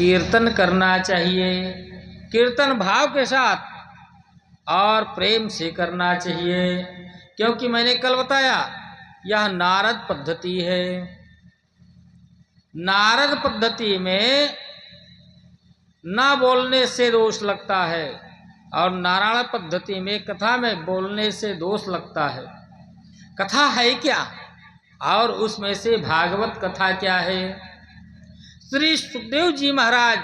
कीर्तन करना चाहिए, कीर्तन भाव के साथ और प्रेम से करना चाहिए, क्योंकि मैंने कल बताया यह नारद पद्धति है। नारद पद्धति में ना बोलने से दोष लगता है और नारायण पद्धति में कथा में बोलने से दोष लगता है। कथा है क्या और उसमें से भागवत कथा क्या है? श्री सुखदेव जी महाराज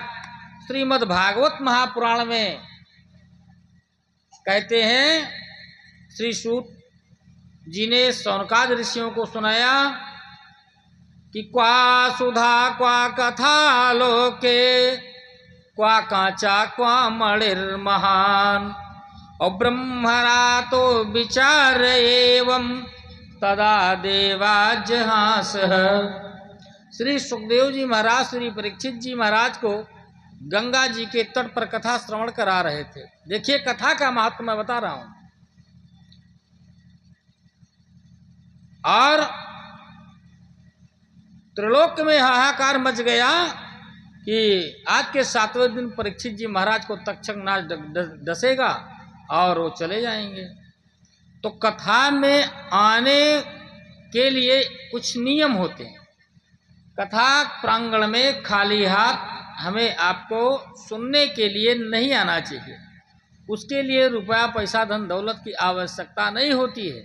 श्रीमद् भागवत महापुराण में कहते हैं, श्री सूत जी ने शौनकादि ऋषियों को सुनाया कि क्वा सुधा क्वा कथा लोके क्वा कांचा क्वा मणिर्महान और ब्रह्मणा तो विचार एवं तदा देवाजहास। श्री सुखदेव जी महाराज श्री परीक्षित जी महाराज को गंगा जी के तट पर कथा श्रवण करा रहे थे। देखिए कथा का महत्व मैं बता रहा हूं। और त्रिलोक में हाहाकार मच गया कि आज के 7वें दिन परीक्षित जी महाराज को तक्षक नाग डसेगा और वो चले जाएंगे। तो कथा में आने के लिए कुछ नियम होते हैं। कथा प्रांगण में खाली हाथ हमें आपको सुनने के लिए नहीं आना चाहिए। उसके लिए रुपया पैसा धन दौलत की आवश्यकता नहीं होती है।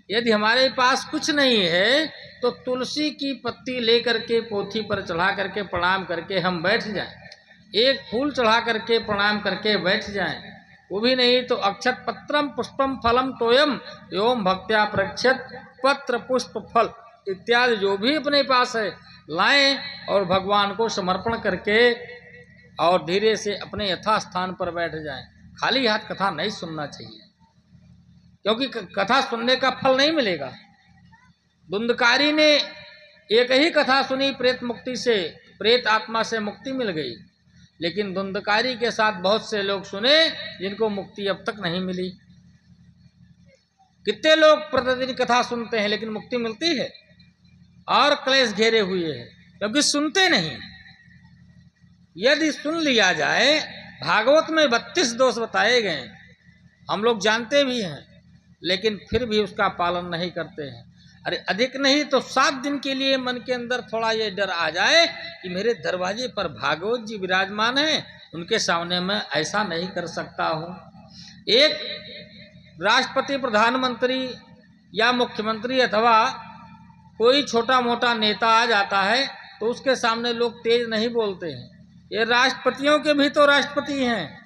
यदि हमारे पास कुछ नहीं है तो तुलसी की पत्ती लेकर के पोथी पर चढ़ा करके प्रणाम करके हम बैठ जाएं। एक फूल चढ़ा करके प्रणाम करके बैठ जाएं। वो भी नहीं तो अक्षत पत्रम पुष्पम फलम तोयम एवं भक्त्या प्रक्षत पत्र पुष्प फल इत्यादि जो भी अपने पास है लाएं और भगवान को समर्पण करके और धीरे से अपने यथास्थान पर बैठ जाएं। खाली हाथ कथा नहीं सुनना चाहिए, क्योंकि कथा सुनने का फल नहीं मिलेगा। धुंधकारी ने एक ही कथा सुनी प्रेत मुक्ति से, प्रेत आत्मा से मुक्ति मिल गई, लेकिन धुंधकारी के साथ बहुत से लोग सुने जिनको मुक्ति अब तक नहीं मिली। कितने लोग प्रतिदिन कथा सुनते हैं लेकिन मुक्ति मिलती है और क्लेश घेरे हुए हैं, क्योंकि सुनते नहीं। यदि सुन लिया जाए, भागवत में 32 दोष बताए गए, हम लोग जानते भी हैं, लेकिन फिर भी उसका पालन नहीं करते हैं। अरे अधिक नहीं तो 7 दिन के लिए मन के अंदर थोड़ा ये डर आ जाए कि मेरे दरवाजे पर भागवत जी विराजमान हैं, उनके सामने मैं ऐसा नहीं कर सकता हूँ। एक राष्ट्रपति, प्रधानमंत्री या मुख्यमंत्री अथवा कोई छोटा मोटा नेता आ जाता है तो उसके सामने लोग तेज नहीं बोलते हैं। ये राष्ट्रपतियों के भी तो राष्ट्रपति हैं,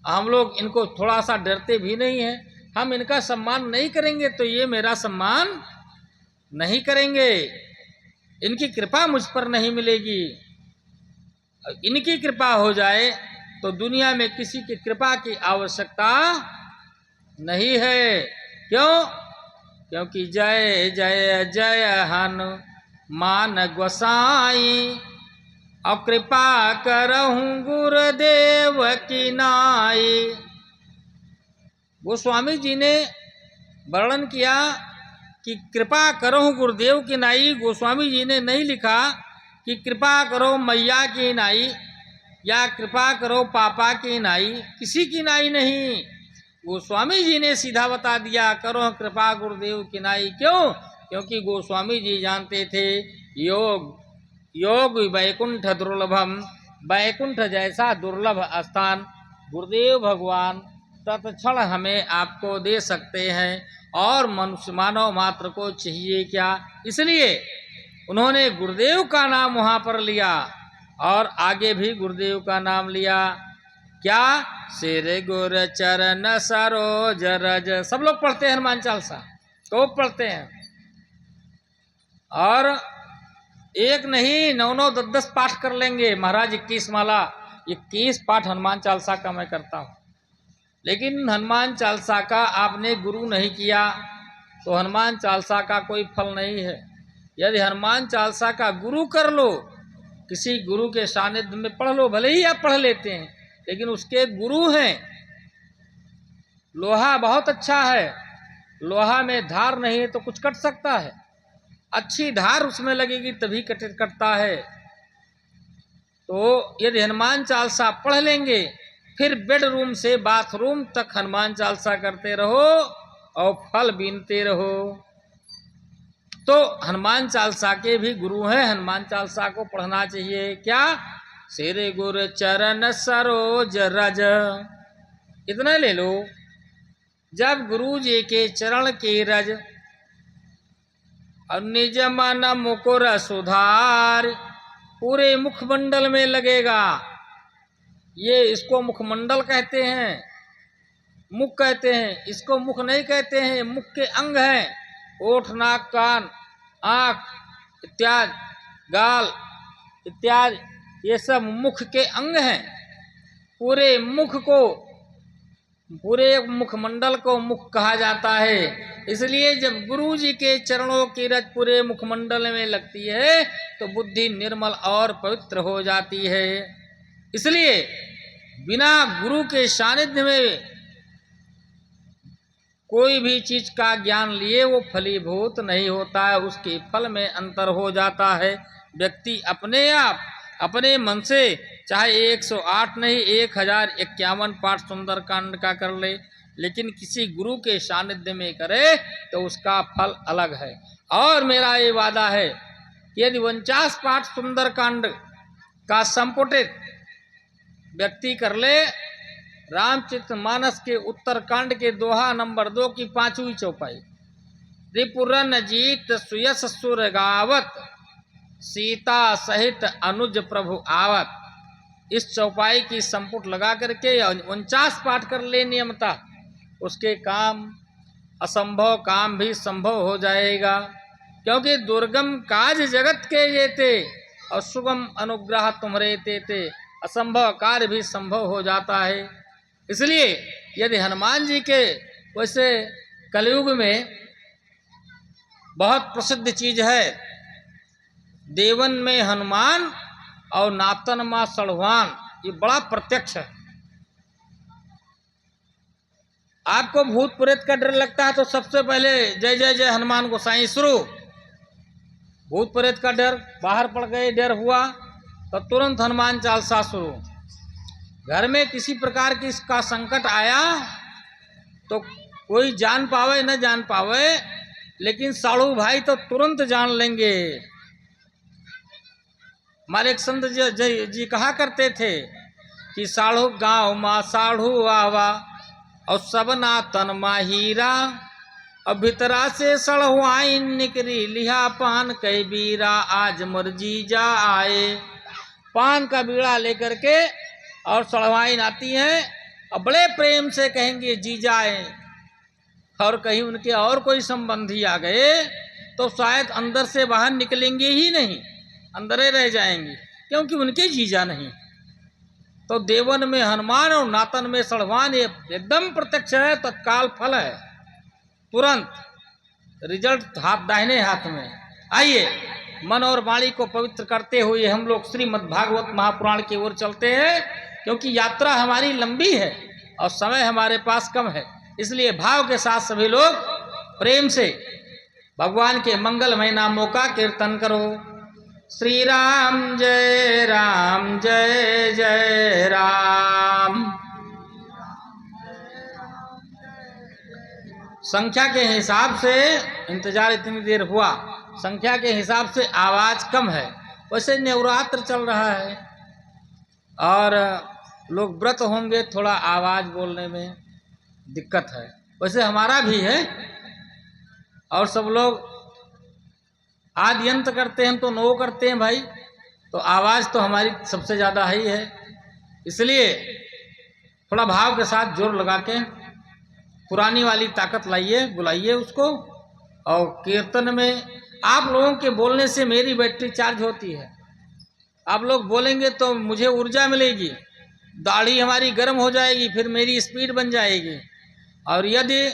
हम लोग इनको थोड़ा सा डरते भी नहीं हैं। हम इनका सम्मान नहीं करेंगे तो ये मेरा सम्मान नहीं करेंगे, इनकी कृपा मुझ पर नहीं मिलेगी। इनकी कृपा हो जाए तो दुनिया में किसी की कृपा की आवश्यकता नहीं है। क्यों? क्योंकि जय जय जय हनुमान गोसाई और कृपा करहूँ गुरुदेव की नाई। गोस्वामी जी ने वर्णन किया कि कृपा करो गुरुदेव की नाई। गोस्वामी जी ने नहीं लिखा कि कृपा करो मैया की नाई या कृपा करो पापा की नाई, किसी की नाई नहीं। गोस्वामी जी ने सीधा बता दिया करो कृपा गुरुदेव की नाई। क्यों? क्योंकि गोस्वामी जी जानते थे योग योग वैकुंठ दुर्लभम, वैकुंठ जैसा दुर्लभ स्थान गुरुदेव भगवान तत्क्षण हमें आपको दे सकते हैं, और मनुष्य मानव मात्र को चाहिए क्या। इसलिए उन्होंने गुरुदेव का नाम वहाँ पर लिया और आगे भी गुरुदेव का नाम लिया। क्या? सिर गुर चरण सरोज रज। सब लोग पढ़ते हैं हनुमान चालीसा, तो पढ़ते हैं। और एक नहीं 9-9 10-10 पाठ कर लेंगे। महाराज 21 माला 21 पाठ हनुमान चालीसा का मैं करता हूँ। लेकिन हनुमान चालीसा का आपने गुरु नहीं किया तो हनुमान चालीसा का कोई फल नहीं है। यदि हनुमान चालीसा का गुरु कर लो, किसी गुरु के सानिध्य में पढ़ लो, भले ही आप पढ़ लेते हैं लेकिन उसके गुरु हैं। लोहा बहुत अच्छा है, लोहा में धार नहीं है तो कुछ कट सकता है, अच्छी धार उसमें लगेगी तभी कटता है। तो यदि हनुमान चालीसा पढ़ लेंगे, फिर बेडरूम से बाथरूम तक हनुमान चालीसा करते रहो और फल बीनते रहो। तो हनुमान चालीसा के भी गुरु हैं, हनुमान चालीसा को पढ़ना चाहिए। क्या? सिर गुर चरण सरोज रज, इतना ले लो। जब गुरु जी के चरण की रज और निज मन मुकुर सुधार पूरे मुखमंडल में लगेगा। ये इसको मुखमंडल कहते हैं, मुख कहते हैं, इसको मुख नहीं कहते हैं। मुख के अंग हैं, ओठ, नाक, कान, आँख इत्यादि, गाल इत्यादि, ये सब मुख के अंग हैं। पूरे मुख को, पूरे मुखमंडल को मुख कहा जाता है। इसलिए जब गुरु जी के चरणों की रज पूरे मुखमंडल में लगती है तो बुद्धि निर्मल और पवित्र हो जाती है। इसलिए बिना गुरु के सानिध्य में कोई भी चीज का ज्ञान लिए वो फलीभूत नहीं होता है, उसके फल में अंतर हो जाता है। व्यक्ति अपने आप अपने मन से चाहे 108 नहीं 1051 पाठ सुंदरकांड का कर ले, लेकिन किसी गुरु के सानिध्य में करे तो उसका फल अलग है। और मेरा ये वादा है कि यदि 49 पाठ सुंदरकांड का संपुटित व्यक्ति कर ले, रामचरितमानस के उत्तरकांड के दोहा नंबर 2 की 5वीं चौपाई, रिपुरन जीत सुयस सुर गावत सीता सहित अनुज प्रभु आवत, इस चौपाई की संपुट लगा करके 49 पाठ कर ले नियमता, उसके काम असंभव काम भी संभव हो जाएगा। क्योंकि दुर्गम काज जगत के ये थे और सुगम अनुग्रह तुम्हारे ते, असंभव कार्य भी संभव हो जाता है। इसलिए यदि हनुमान जी के वैसे कलयुग में बहुत प्रसिद्ध चीज है, देवन में हनुमान और नातन माँ सड़वान, ये बड़ा प्रत्यक्ष है। आपको भूत प्रेत का डर लगता है तो सबसे पहले जय जय जय हनुमान गोसाई शुरू। भूत प्रेत का डर बाहर पड़ गए, डर हुआ तो तुरंत हनुमान चालीसा शुरू। घर में किसी प्रकार की इसका संकट आया तो कोई जान पावे न जान पावे, लेकिन साढ़ू भाई तो तुरंत जान लेंगे। हमारे एक संत जी कहा करते थे कि साढ़ू गांव माँ साढ़ू आवा और सबना तन माहीरा, और भीतरा से सड़हुआइन निकरी लिहा पान कई बीरा, आज मर्जी जा आए। पान का बीड़ा लेकर के और सड़हुआइन आती हैं और बड़े प्रेम से कहेंगे जी जाए, और कहीं उनके और कोई संबंधी आ गए तो शायद अंदर से बाहर निकलेंगे ही नहीं, अंदर ही रह जाएंगे, क्योंकि उनके जीजा नहीं। तो देवन में हनुमान और नातन में सड़वान, ये एकदम प्रत्यक्ष है, तत्काल फल है, तुरंत रिजल्ट हाथ दाहिने हाथ में। आइए मन और वाणी को पवित्र करते हुए हम लोग श्रीमद् भागवत महापुराण की ओर चलते हैं, क्योंकि यात्रा हमारी लंबी है और समय हमारे पास कम है। इसलिए भाव के साथ सभी लोग प्रेम से भगवान के मंगलमय नामों का कीर्तन करो। श्री राम जय जय राम। संख्या के हिसाब से इंतजार इतनी देर हुआ, संख्या के हिसाब से आवाज कम है। वैसे नवरात्र चल रहा है और लोग व्रत होंगे, थोड़ा आवाज बोलने में दिक्कत है, वैसे हमारा भी है। और सब लोग आदि अंत करते हैं तो नो करते हैं भाई, तो आवाज तो हमारी सबसे ज्यादा ही है। इसलिए थोड़ा भाव के साथ जोर लगा के पुरानी वाली ताकत लाइए, बुलाइए उसको। और कीर्तन में आप लोगों के बोलने से मेरी बैटरी चार्ज होती है। आप लोग बोलेंगे तो मुझे ऊर्जा मिलेगी, दाढ़ी हमारी गर्म हो जाएगी, फिर मेरी स्पीड बन जाएगी। और यदि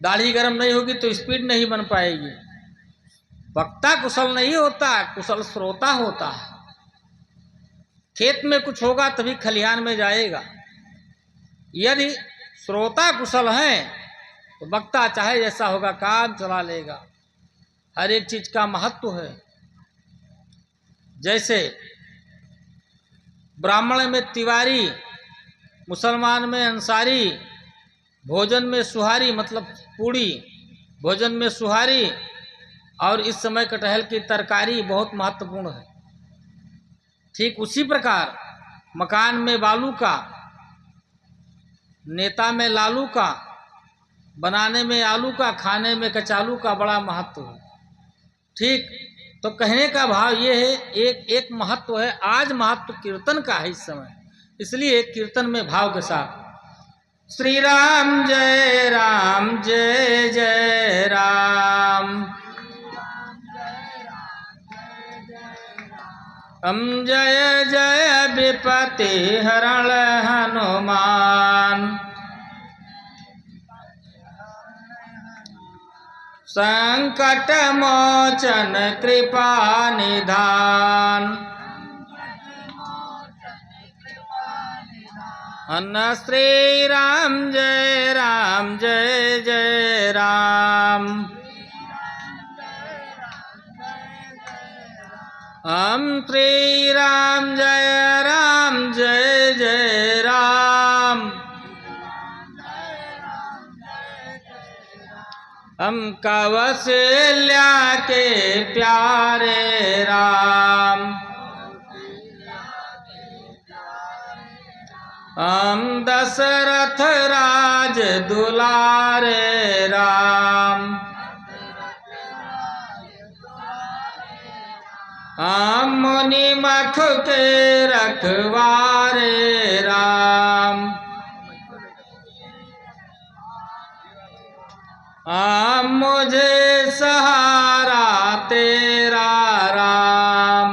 दाढ़ी गर्म नहीं होगी तो स्पीड नहीं बन पाएगी। वक्ता कुशल नहीं होता, कुशल श्रोता होता है। खेत में कुछ होगा तभी खलिहान में जाएगा। यदि श्रोता कुशल है तो वक्ता चाहे जैसा होगा काम चला लेगा। हर एक चीज का महत्व है। जैसे ब्राह्मण में तिवारी, मुसलमान में अंसारी, भोजन में सुहारी मतलब पूड़ी, भोजन में सुहारी, और इस समय कटहल की तरकारी बहुत महत्वपूर्ण है। ठीक उसी प्रकार मकान में बालू का, नेता में लालू का, बनाने में आलू का, खाने में कचालू का बड़ा महत्व है। ठीक, तो कहने का भाव ये है, एक एक महत्व है। आज महत्व कीर्तन का है इस समय, इसलिए कीर्तन में भाव के साथ श्री राम जय जय राम, जय जय विपति हरण हनुमान, संकट मोचन कृपा निधान, अन्ना श्री राम जय जय राम, हम श्री राम जय जय राम, हम कौशल्या के प्यारे राम, हम दशरथ राज दुलारे राम, हम मुनि मख के रखवारे राम, हम मुझे सहारा तेरा राम,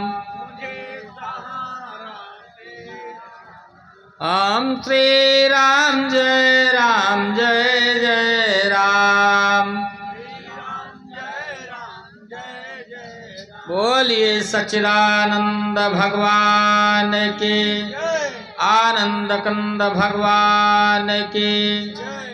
हम श्री राम जय जय राम, बोलिए सच्चिदानंद भगवान की, आनंद कंद भगवान की,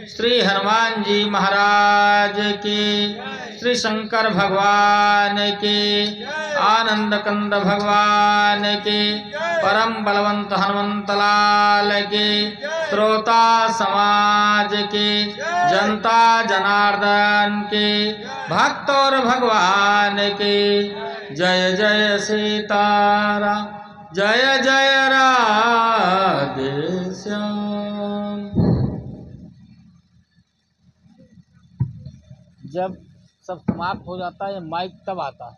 श्री हनुमान जी महाराज की, श्री शंकर भगवान की, आनंद कंद भगवान की, परम बलवंत हनुमंत लाल की, श्रोता समाज की, जनता जनार्दन की, भक्त और भगवान की, जय जय सीताराम, जय जय राधे श्याम। जब सब समाप्त हो जाता है माइक तब आता है।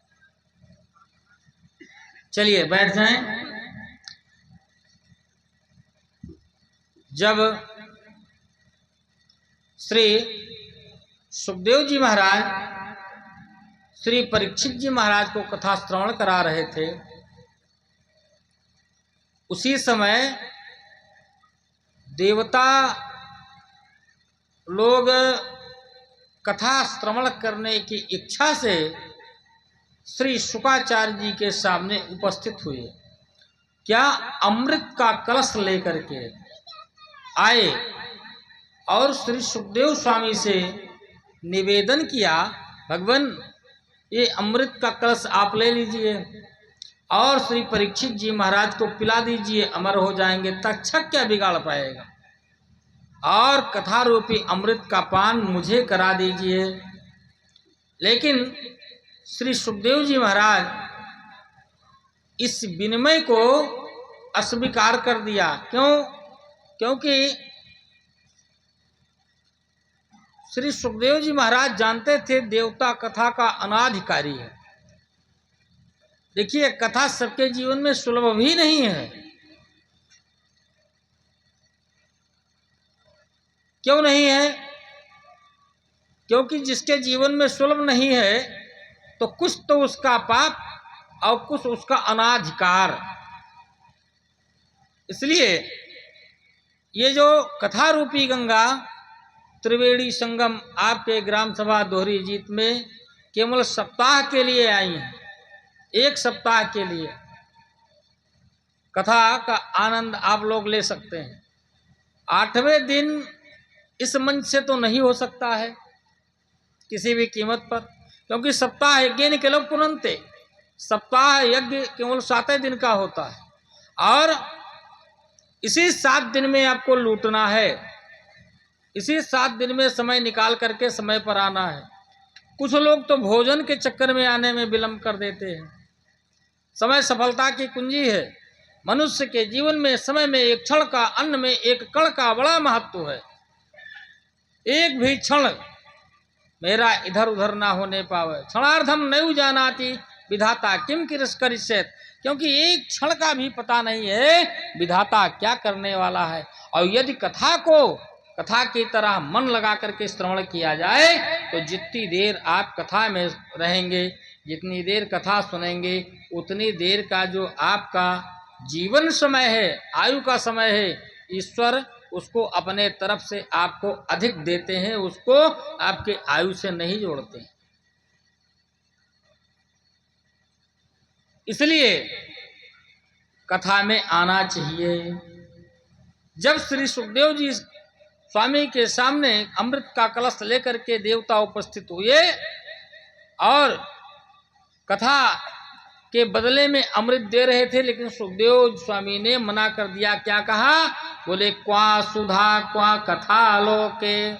चलिए बैठ जाएं। जब श्री सुखदेव जी महाराज श्री परीक्षित जी महाराज को कथा श्रवण करा रहे थे, उसी समय देवता लोग कथा श्रवण करने की इच्छा से श्री शुकाचार्य जी के सामने उपस्थित हुए। क्या अमृत का कलश लेकर के आए और श्री सुखदेव स्वामी से निवेदन किया, भगवान ये अमृत का कलश आप ले लीजिए और श्री परीक्षित जी महाराज को पिला दीजिए, अमर हो जाएंगे, तक्षक क्या बिगाड़ पाएगा, और कथा रूपी अमृत का पान मुझे करा दीजिए। लेकिन श्री सुखदेव जी महाराज इस विनिमय को अस्वीकार कर दिया। क्यों? क्योंकि श्री सुखदेव जी महाराज जानते थे देवता कथा का अनाधिकारी है। देखिए, कथा सबके जीवन में सुलभ भी नहीं है। क्यों नहीं है? क्योंकि जिसके जीवन में सुलभ नहीं है तो कुछ तो उसका पाप और कुछ उसका अनाधिकार। इसलिए ये जो कथा रूपी गंगा त्रिवेणी संगम आपके ग्राम सभा दोहरी जीत में केवल सप्ताह के लिए आई हैं, एक सप्ताह के लिए कथा का आनंद आप लोग ले सकते हैं। 8वें दिन इस मंच से तो नहीं हो सकता है किसी भी कीमत पर, क्योंकि सप्ताह यज्ञ निकलो पुनन्ते, सप्ताह यज्ञ केवल 7 दिन का होता है और इसी 7 दिन में आपको लूटना है, इसी 7 दिन में समय निकाल करके समय पर आना है। कुछ लोग तो भोजन के चक्कर में आने में विलंब कर देते हैं। समय सफलता की कुंजी है। मनुष्य के जीवन में समय में एक क्षण का, अन्न में एक कण का बड़ा महत्व है। एक भी क्षण मेरा इधर उधर ना होने पावे। क्षणार्धम नैव जानाति विधाता किम करिष्येत्, क्योंकि एक क्षण का भी पता नहीं है विधाता क्या करने वाला है। और यदि कथा की तरह मन लगा करके श्रवण किया जाए तो जितनी देर आप कथा में रहेंगे, जितनी देर कथा सुनेंगे, उतनी देर का जो आपका जीवन समय है, आयु का समय है, ईश्वर उसको अपने तरफ से आपको अधिक देते हैं, उसको आपके आयु से नहीं जोड़ते। इसलिए कथा में आना चाहिए। जब श्री सुखदेव जी स्वामी के सामने अमृत का कलश लेकर के देवता उपस्थित हुए और कथा के बदले में अमृत दे रहे थे, लेकिन सुखदेव स्वामी ने मना कर दिया। क्या कहा? बोले क्वा सुधा क्वा कथा लोके,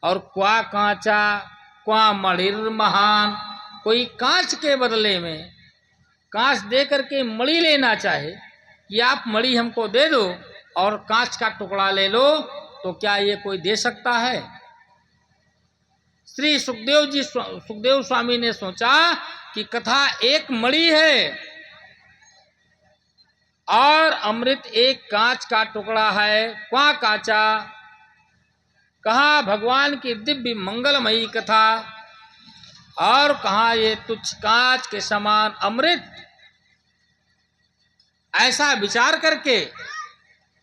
और क्वा कांचा क्वा मणिर महान। कोई कांच के बदले में कांच दे करके मणि लेना चाहे कि आप मणि हमको दे दो और कांच का टुकड़ा ले लो, तो क्या ये कोई दे सकता है? श्री सुखदेव स्वामी ने सोचा कि कथा एक मणि है और अमृत एक कांच का टुकड़ा है। क्वा कांचा, कहा भगवान की दिव्य मंगलमयी कथा, और कहा ये तुच्छ कांच के समान अमृत। ऐसा विचार करके,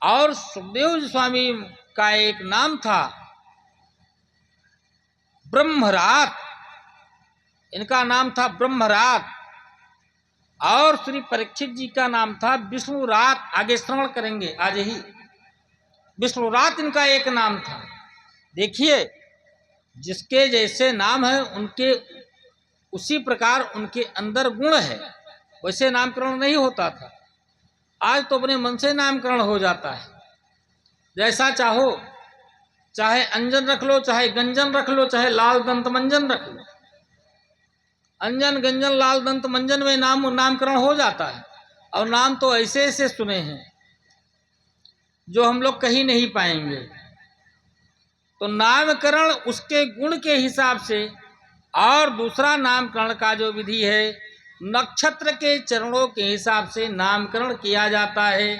और सुखदेव स्वामी का एक नाम था ब्रह्मरात, इनका नाम था ब्रह्मरात, और श्री परीक्षित जी का नाम था विष्णुरात। आगे श्रवण करेंगे आज ही। विष्णुरात इनका एक नाम था। देखिए, जिसके जैसे नाम है उनके उसी प्रकार उनके अंदर गुण है। वैसे नामकरण नहीं होता था, आज तो अपने मन से नामकरण हो जाता है। जैसा चाहो, चाहे अंजन रख लो, चाहे गंजन रख लो, चाहे लाल दंत मंजन रख लो। अंजन गंजन लाल दंत मंजन में नामकरण हो जाता है। और नाम तो ऐसे ऐसे सुने हैं जो हम लोग कहीं नहीं पाएंगे। तो नामकरण उसके गुण के हिसाब से, और दूसरा नामकरण का जो विधि है, नक्षत्र के चरणों के हिसाब से नामकरण किया जाता है।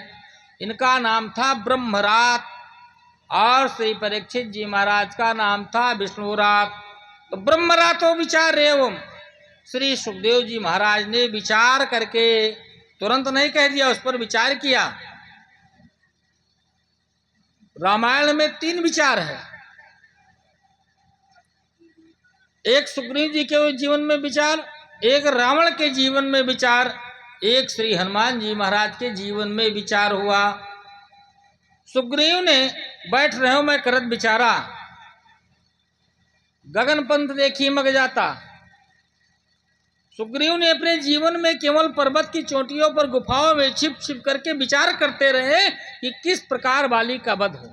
इनका नाम था ब्रह्मरात और श्री परीक्षित जी महाराज का नाम था विष्णुरात। तो ब्रह्मरातो विचार एवं श्री सुखदेव जी महाराज ने विचार करके, तुरंत नहीं कह दिया, उस पर विचार किया। रामायण में 3 विचार है। एक सुग्रीव जी के जीवन में विचार, एक रावण के जीवन में विचार, एक श्री हनुमान जी महाराज के जीवन में विचार हुआ। सुग्रीव ने बैठ रहे हो मैं करत विचारा, गगन पंथ देखी मग जाता। सुग्रीव ने अपने जीवन में केवल पर्वत की चोटियों पर गुफाओं में छिप छिप करके विचार करते रहे कि किस प्रकार बाली का वध हो।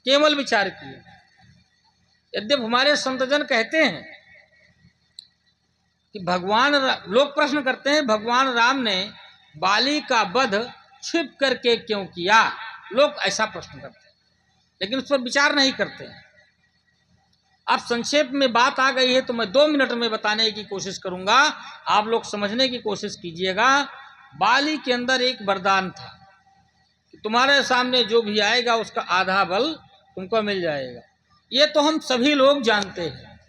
केवल विचार किए। यद्यप हमारे संतजन कहते हैं कि लोग प्रश्न करते हैं भगवान राम ने बाली का वध छिप करके क्यों किया। लोग ऐसा प्रश्न करते हैं, लेकिन उस पर विचार नहीं करते हैं। अब संक्षेप में बात आ गई है तो मैं 2 मिनट में बताने की कोशिश करूंगा, आप लोग समझने की कोशिश कीजिएगा। बाली के अंदर एक वरदान था कि तुम्हारे सामने जो भी आएगा उसका आधा बल तुमको मिल जाएगा। ये तो हम सभी लोग जानते हैं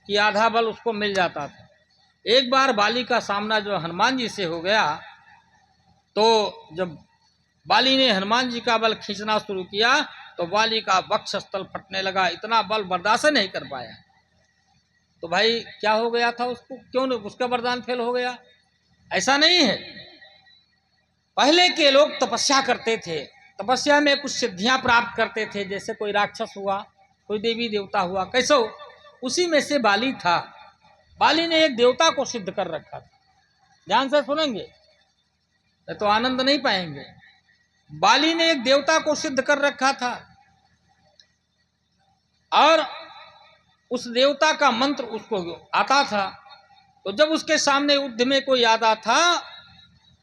कि आधा बल उसको मिल जाता था। एक बार बाली का सामना जो हनुमान जी से हो गया, तो जब बाली ने हनुमान जी का बल खींचना शुरू किया तो बाली का वक्षस्थल फटने लगा। इतना बल बर्दाश्त नहीं कर पाया। तो भाई क्या हो गया था उसको, क्यों उसका वरदान फेल हो गया? ऐसा नहीं है। पहले के लोग तपस्या करते थे, तपस्या में कुछ सिद्धियां प्राप्त करते थे, जैसे कोई राक्षस हुआ, कोई देवी देवता हुआ, कैसो उसी में से बाली था। बाली ने एक देवता को सिद्ध कर रखा था। ध्यान से सुनेंगे तो आनंद नहीं पाएंगे। बाली ने एक देवता को सिद्ध कर रखा था और उस देवता का मंत्र उसको आता था। तो जब उसके सामने युद्ध में कोई आता था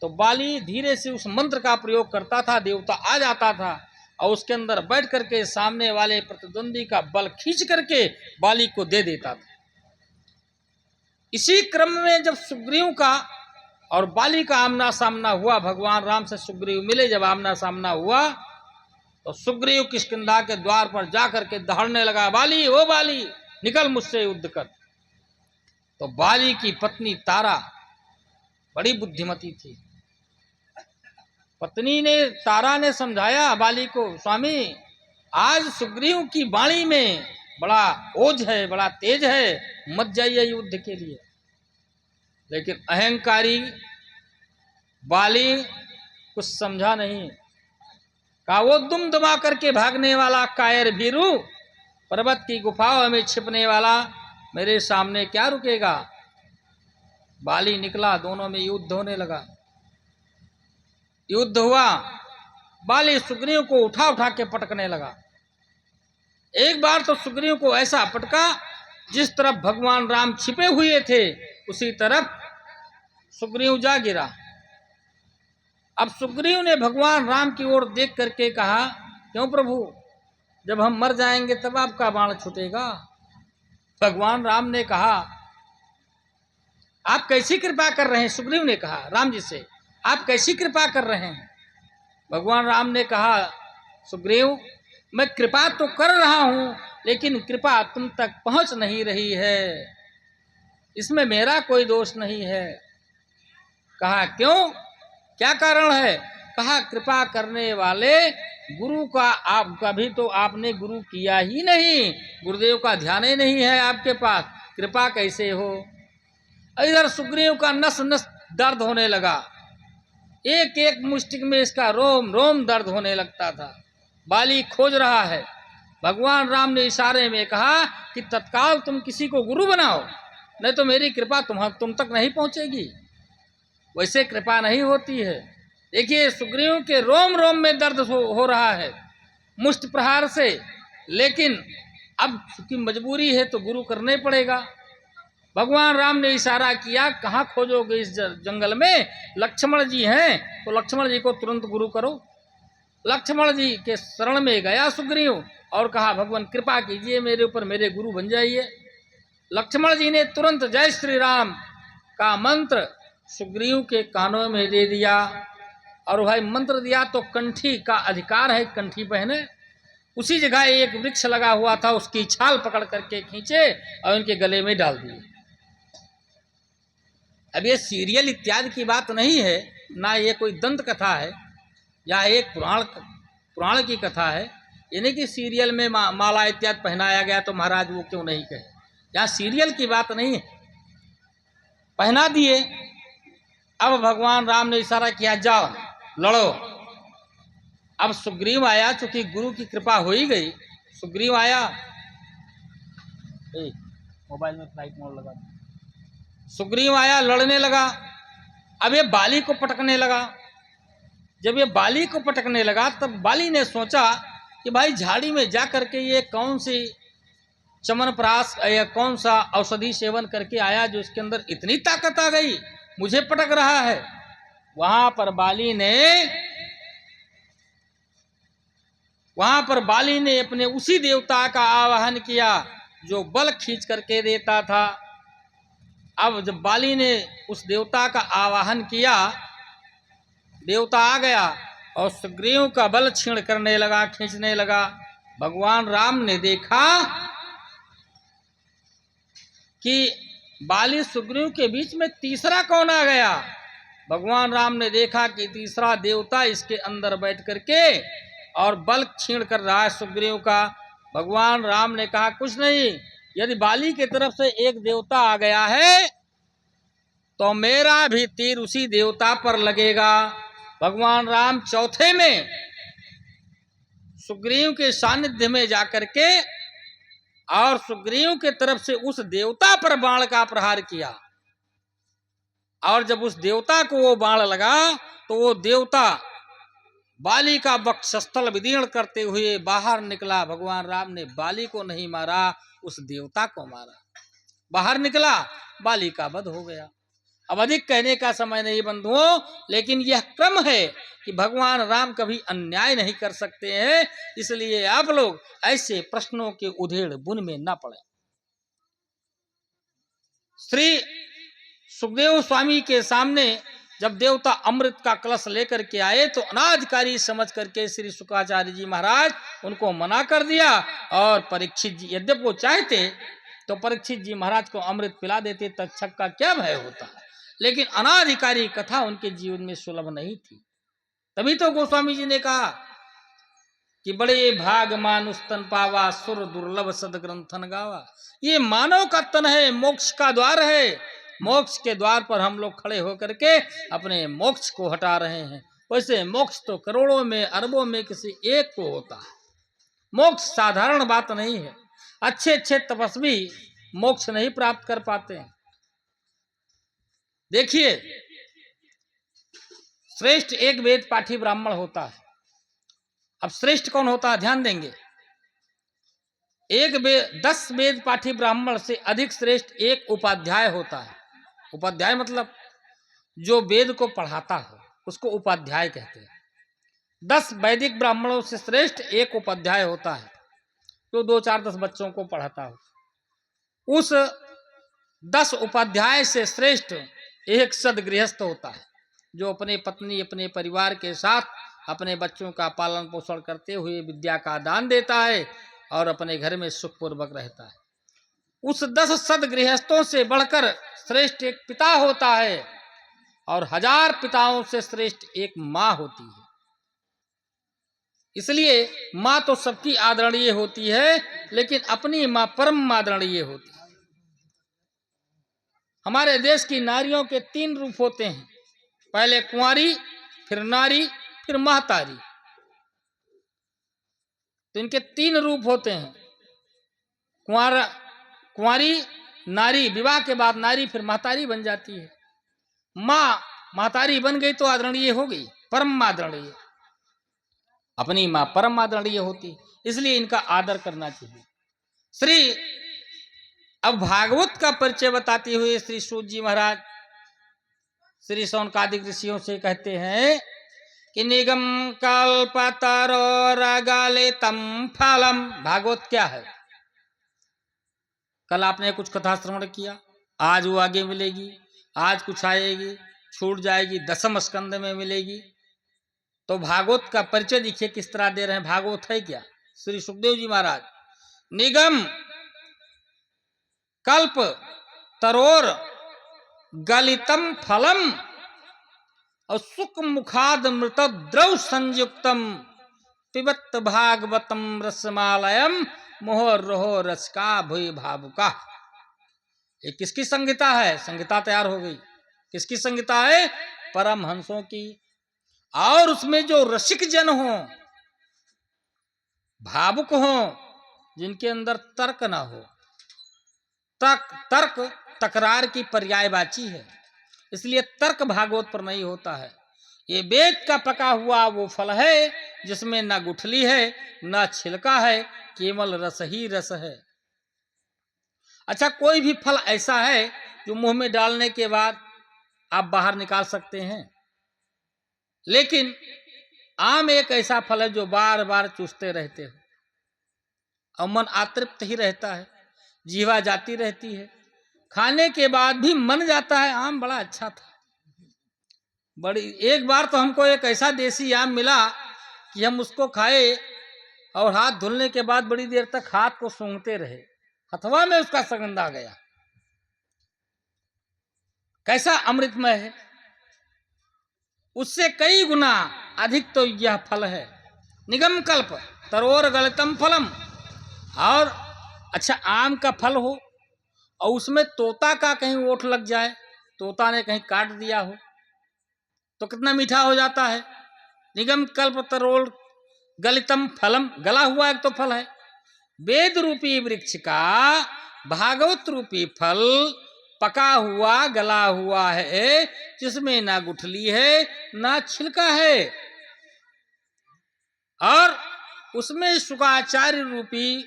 तो बाली धीरे से उस मंत्र का प्रयोग करता था, देवता आ जाता था और उसके अंदर बैठ करके सामने वाले प्रतिद्वंदी का बल खींच करके बाली को दे देता था। इसी क्रम में जब सुग्रीव का और बाली का आमना सामना हुआ, भगवान राम से सुग्रीव मिले, जब आमना सामना हुआ तो सुग्रीव किष्किंधा के द्वार पर जाकर के दहाड़ने लगा, बाली ओ बाली निकल मुझसे युद्ध कर। तो बाली की पत्नी तारा बड़ी बुद्धिमती थी। पत्नी ने, तारा ने समझाया बाली को, स्वामी आज सुग्रीव की वाणी में बड़ा ओज है, बड़ा तेज है, मत जाइए युद्ध के लिए। लेकिन अहंकारी बाली कुछ समझा नहीं। कहा वो दुम दुमा करके भागने वाला कायर भीरू, पर्वत की गुफाओं में छिपने वाला मेरे सामने क्या रुकेगा। बाली निकला, दोनों में युद्ध होने लगा। युद्ध हुआ, बाली सुग्रीव को उठा उठा के पटकने लगा। एक बार तो सुग्रीव को ऐसा पटका जिस तरफ भगवान राम छिपे हुए थे उसी तरफ सुग्रीव जा गिरा। अब सुग्रीव ने भगवान राम की ओर देख करके कहा, क्यों प्रभु, जब हम मर जाएंगे तब आपका बाण छूटेगा। भगवान राम ने कहा, आप कैसी कृपा कर रहे हैं। सुग्रीव ने कहा राम जी से, आप कैसी कृपा कर रहे हैं। भगवान राम ने कहा, सुग्रीव मैं कृपा तो कर रहा हूं लेकिन कृपा तुम तक पहुंच नहीं रही है, इसमें मेरा कोई दोष नहीं है। कहा क्यों, क्या कारण है। कहा कृपा करने वाले गुरु का आप कभी तो आपने गुरु किया ही नहीं, गुरुदेव का ध्यान ही नहीं है आपके पास, कृपा कैसे हो। इधर सुग्रीव का नस नस दर्द होने लगा, एक एक मुष्टिक में इसका रोम रोम दर्द होने लगता था। बाली खोज रहा है। भगवान राम ने इशारे में कहा कि तत्काल तुम किसी को गुरु बनाओ, नहीं तो मेरी कृपा तुम तक नहीं पहुंचेगी। वैसे कृपा नहीं होती है। देखिए सुग्रीव के रोम रोम में दर्द हो रहा है मुष्ट प्रहार से, लेकिन अब चूंकि मजबूरी है तो गुरु करने पड़ेगा। भगवान राम ने इशारा किया, कहाँ खोजोगे इस जंगल में, लक्ष्मण जी हैं तो लक्ष्मण जी को तुरंत गुरु करो। लक्ष्मण जी के शरण में गया सुग्रीव और कहा, भगवान कृपा कीजिए मेरे ऊपर, मेरे गुरु बन जाइए। लक्ष्मण जी ने तुरंत जय श्री राम का मंत्र सुग्रीव के कानों में दे दिया। और भाई मंत्र दिया तो कंठी का अधिकार है, कंठी पहने। उसी जगह एक वृक्ष लगा हुआ था, उसकी छाल पकड़ करके खींचे और उनके गले में डाल दिए। अब ये सीरियल इत्यादि की बात नहीं है, ना ये कोई दंत कथा है या एक पुराण की कथा है। ये नहीं कि सीरियल में माला इत्यादि पहनाया गया तो महाराज वो क्यों नहीं कहे। यहाँ सीरियल की बात नहीं है, पहना दिए। अब भगवान राम ने इशारा किया, जाओ लड़ो। अब सुग्रीव आया, चूंकि गुरु की कृपा हो ही गई, सुग्रीव आया। मोबाइल में फ्लाइट मोड लगा। सुग्रीव आया, लड़ने लगा। अब ये बाली को पटकने लगा। जब ये बाली को पटकने लगा तब बाली ने सोचा कि भाई झाड़ी में जा करके ये कौन सी चमनप्राश या कौन सा औषधि सेवन करके आया जो इसके अंदर इतनी ताकत आ गई, मुझे पटक रहा है। वहां पर बाली ने अपने उसी देवता का आवाहन किया जो बल खींच करके देता था। अब जब बाली ने उस देवता का आवाहन किया, देवता आ गया और सुग्रीव का बल छीण करने लगा, खींचने लगा। भगवान राम ने देखा कि बाली सुग्रीव के बीच में तीसरा कौन आ गया। भगवान राम ने देखा कि तीसरा देवता इसके अंदर बैठ करके और बल छीण कर रहा है सुग्रीव का। भगवान राम ने कहा, कुछ नहीं, यदि बाली की तरफ से एक देवता आ गया है तो मेरा भी तीर उसी देवता पर लगेगा। भगवान राम चौथे में सुग्रीव के सानिध्य में जाकर के और सुग्रीव के तरफ से उस देवता पर बाण का प्रहार किया। और जब उस देवता को वो बाण लगा तो वो देवता बाली का वक्षस्थल विदीर्ण करते हुए बाहर निकला। भगवान राम ने बाली को नहीं मारा, उस देवता को मारा। बाहर निकला, बाली का वध हो गया। अब अधिक कहने का समय नहीं बंधुओं, लेकिन यह क्रम है कि भगवान राम कभी अन्याय नहीं कर सकते हैं, इसलिए आप लोग ऐसे प्रश्नों के उधेड़ बुन में न पड़े। श्री सुखदेव स्वामी के सामने जब देवता अमृत का कलश लेकर के आए तो अनाधिकारी समझ करके श्री शुक्राचार्य जी महाराज उनको मना कर दिया। और परीक्षित जी यद्यपि वो चाहते तो परीक्षित जी महाराज को अमृत पिला देते, तक्षक का क्या भय होता, लेकिन अनाधिकारी कथा उनके जीवन में सुलभ नहीं थी। तभी तो गोस्वामी जी ने कहा कि बड़े भाग मानुष तन पावा, सुर दुर्लभ सदग्रंथन गावा। ये मानव का तन है, मोक्ष का द्वार है। मोक्ष के द्वार पर हम लोग खड़े होकर के अपने मोक्ष को हटा रहे हैं। वैसे मोक्ष तो करोड़ों में अरबों में किसी एक को होता है। मोक्ष साधारण बात नहीं है। अच्छे अच्छे तपस्वी मोक्ष नहीं प्राप्त कर पाते हैं। देखिए, श्रेष्ठ एक वेद पाठी ब्राह्मण होता है। अब श्रेष्ठ कौन होता है, ध्यान देंगे। 10 वेद पाठी ब्राह्मण से अधिक श्रेष्ठ एक उपाध्याय होता है। उपाध्याय मतलब जो वेद को पढ़ाता हो, उसको उपाध्याय कहते हैं। 10 वैदिक ब्राह्मणों से श्रेष्ठ एक उपाध्याय होता है, जो 2-4-10 बच्चों को पढ़ाता हो। उस 10 उपाध्याय से श्रेष्ठ एक सदगृहस्थ होता है, जो अपने पत्नी अपने परिवार के साथ अपने बच्चों का पालन पोषण करते हुए विद्या का दान देता है और अपने घर में सुखपूर्वक रहता है। उस 10 सदगृहस्थों से बढ़कर श्रेष्ठ एक पिता होता है और 1000 पिताओं से श्रेष्ठ एक माँ होती है। इसलिए माँ तो सबकी आदरणीय होती है, लेकिन अपनी माँ परम आदरणीय होती है। हमारे देश की नारियों के 3 रूप होते हैं, पहले कुंवारी, फिर नारी, फिर महतारी। तो इनके 3 रूप होते हैं, कुंवारी, नारी, विवाह के बाद नारी फिर महतारी बन जाती है। माँ महतारी बन गई तो आदरणीय हो गई, परम आदरणीय। अपनी माँ परम आदरणीय होती, इसलिए इनका आदर करना चाहिए। अब भागवत का परिचय बताते हुए श्री सूत जी महाराज श्री शौनकादिक ऋषियों से कहते हैं कि निगम कल्पतरो रगलितम फलम। भागवत क्या है? कल आपने कुछ कथा श्रवण किया, आज वो आगे मिलेगी, आज कुछ आएगी, छूट जाएगी, 10वें स्कंद में मिलेगी। तो भागवत का परिचय देखिए किस तरह दे रहे हैं। भागवत है क्या? श्री सुखदेव जी महाराज, निगम कल्प तरोर गलितम फलम और सुख मुखाद मृत द्रव संयुक्तम पिबत भागवतम रसमालयम मोहर रोहो रसका भुई भावुका। ये किसकी संगीता है? संगीता तैयार हो गई। किसकी संगीता है? परमहंसों की। और उसमें जो रसिक जन हो, भावुक हो, जिनके अंदर तर्क ना हो। तर्क तकरार की पर्यायवाची है, इसलिए तर्क भागवत पर नहीं होता है। ये वेद का पका हुआ वो फल है जिसमें ना गुठली है ना छिलका है, केवल रस ही रस है। अच्छा, कोई भी फल ऐसा है जो मुंह में डालने के बाद आप बाहर निकाल सकते हैं, लेकिन आम एक ऐसा फल है जो बार बार चूसते रहते हो और मन अतृप्त ही रहता है, जीवा जाती रहती है, खाने के बाद भी मन जाता है आम बड़ा अच्छा था। एक बार तो हमको एक ऐसा देसी आम मिला कि हम उसको खाए और हाथ धुलने के बाद बड़ी देर तक हाथ को सूंघते रहे, हथवा में उसका सुगंध आ गया। कैसा अमृतमय है, उससे कई गुना अधिक तो यह फल है। निगम कल्प तरोर गलितम फलम। और अच्छा, आम का फल हो और उसमें तोता का कहीं ओठ लग जाए, तोता ने कहीं काट दिया हो, तो कितना मीठा हो जाता है। निगम कल्प तरोर गलितम फलम, गला हुआ एक तो फल है। वेद रूपी वृक्ष का भागवत रूपी फल पका हुआ गला हुआ है, जिसमें ना गुठली है ना छिलका है। और उसमें शुकाचार्य रूपी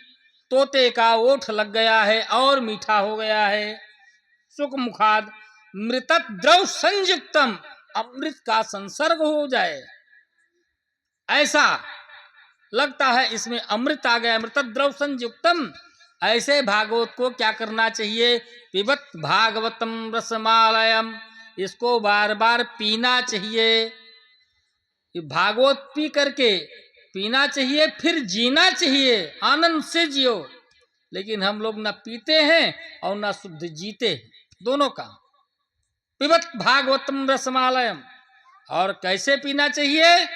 तोते का ओठ लग गया है और मीठा हो गया है। सुख मुखाद मृत द्रव संयुक्तम, अमृत का संसर्ग हो जाए ऐसा लगता है, इसमें अमृत आ गया, मृत द्रव संयुक्तम। ऐसे भागवत को क्या करना चाहिए? पिबत भागवतम रसमालयम, इसको बार बार पीना चाहिए। भागवत पी करके पीना चाहिए, फिर जीना चाहिए, आनंद से जियो। लेकिन हम लोग ना पीते हैं और ना शुद्ध जीते हैं, दोनों का। पिबत भागवतम रसमालयम, और कैसे पीना चाहिए?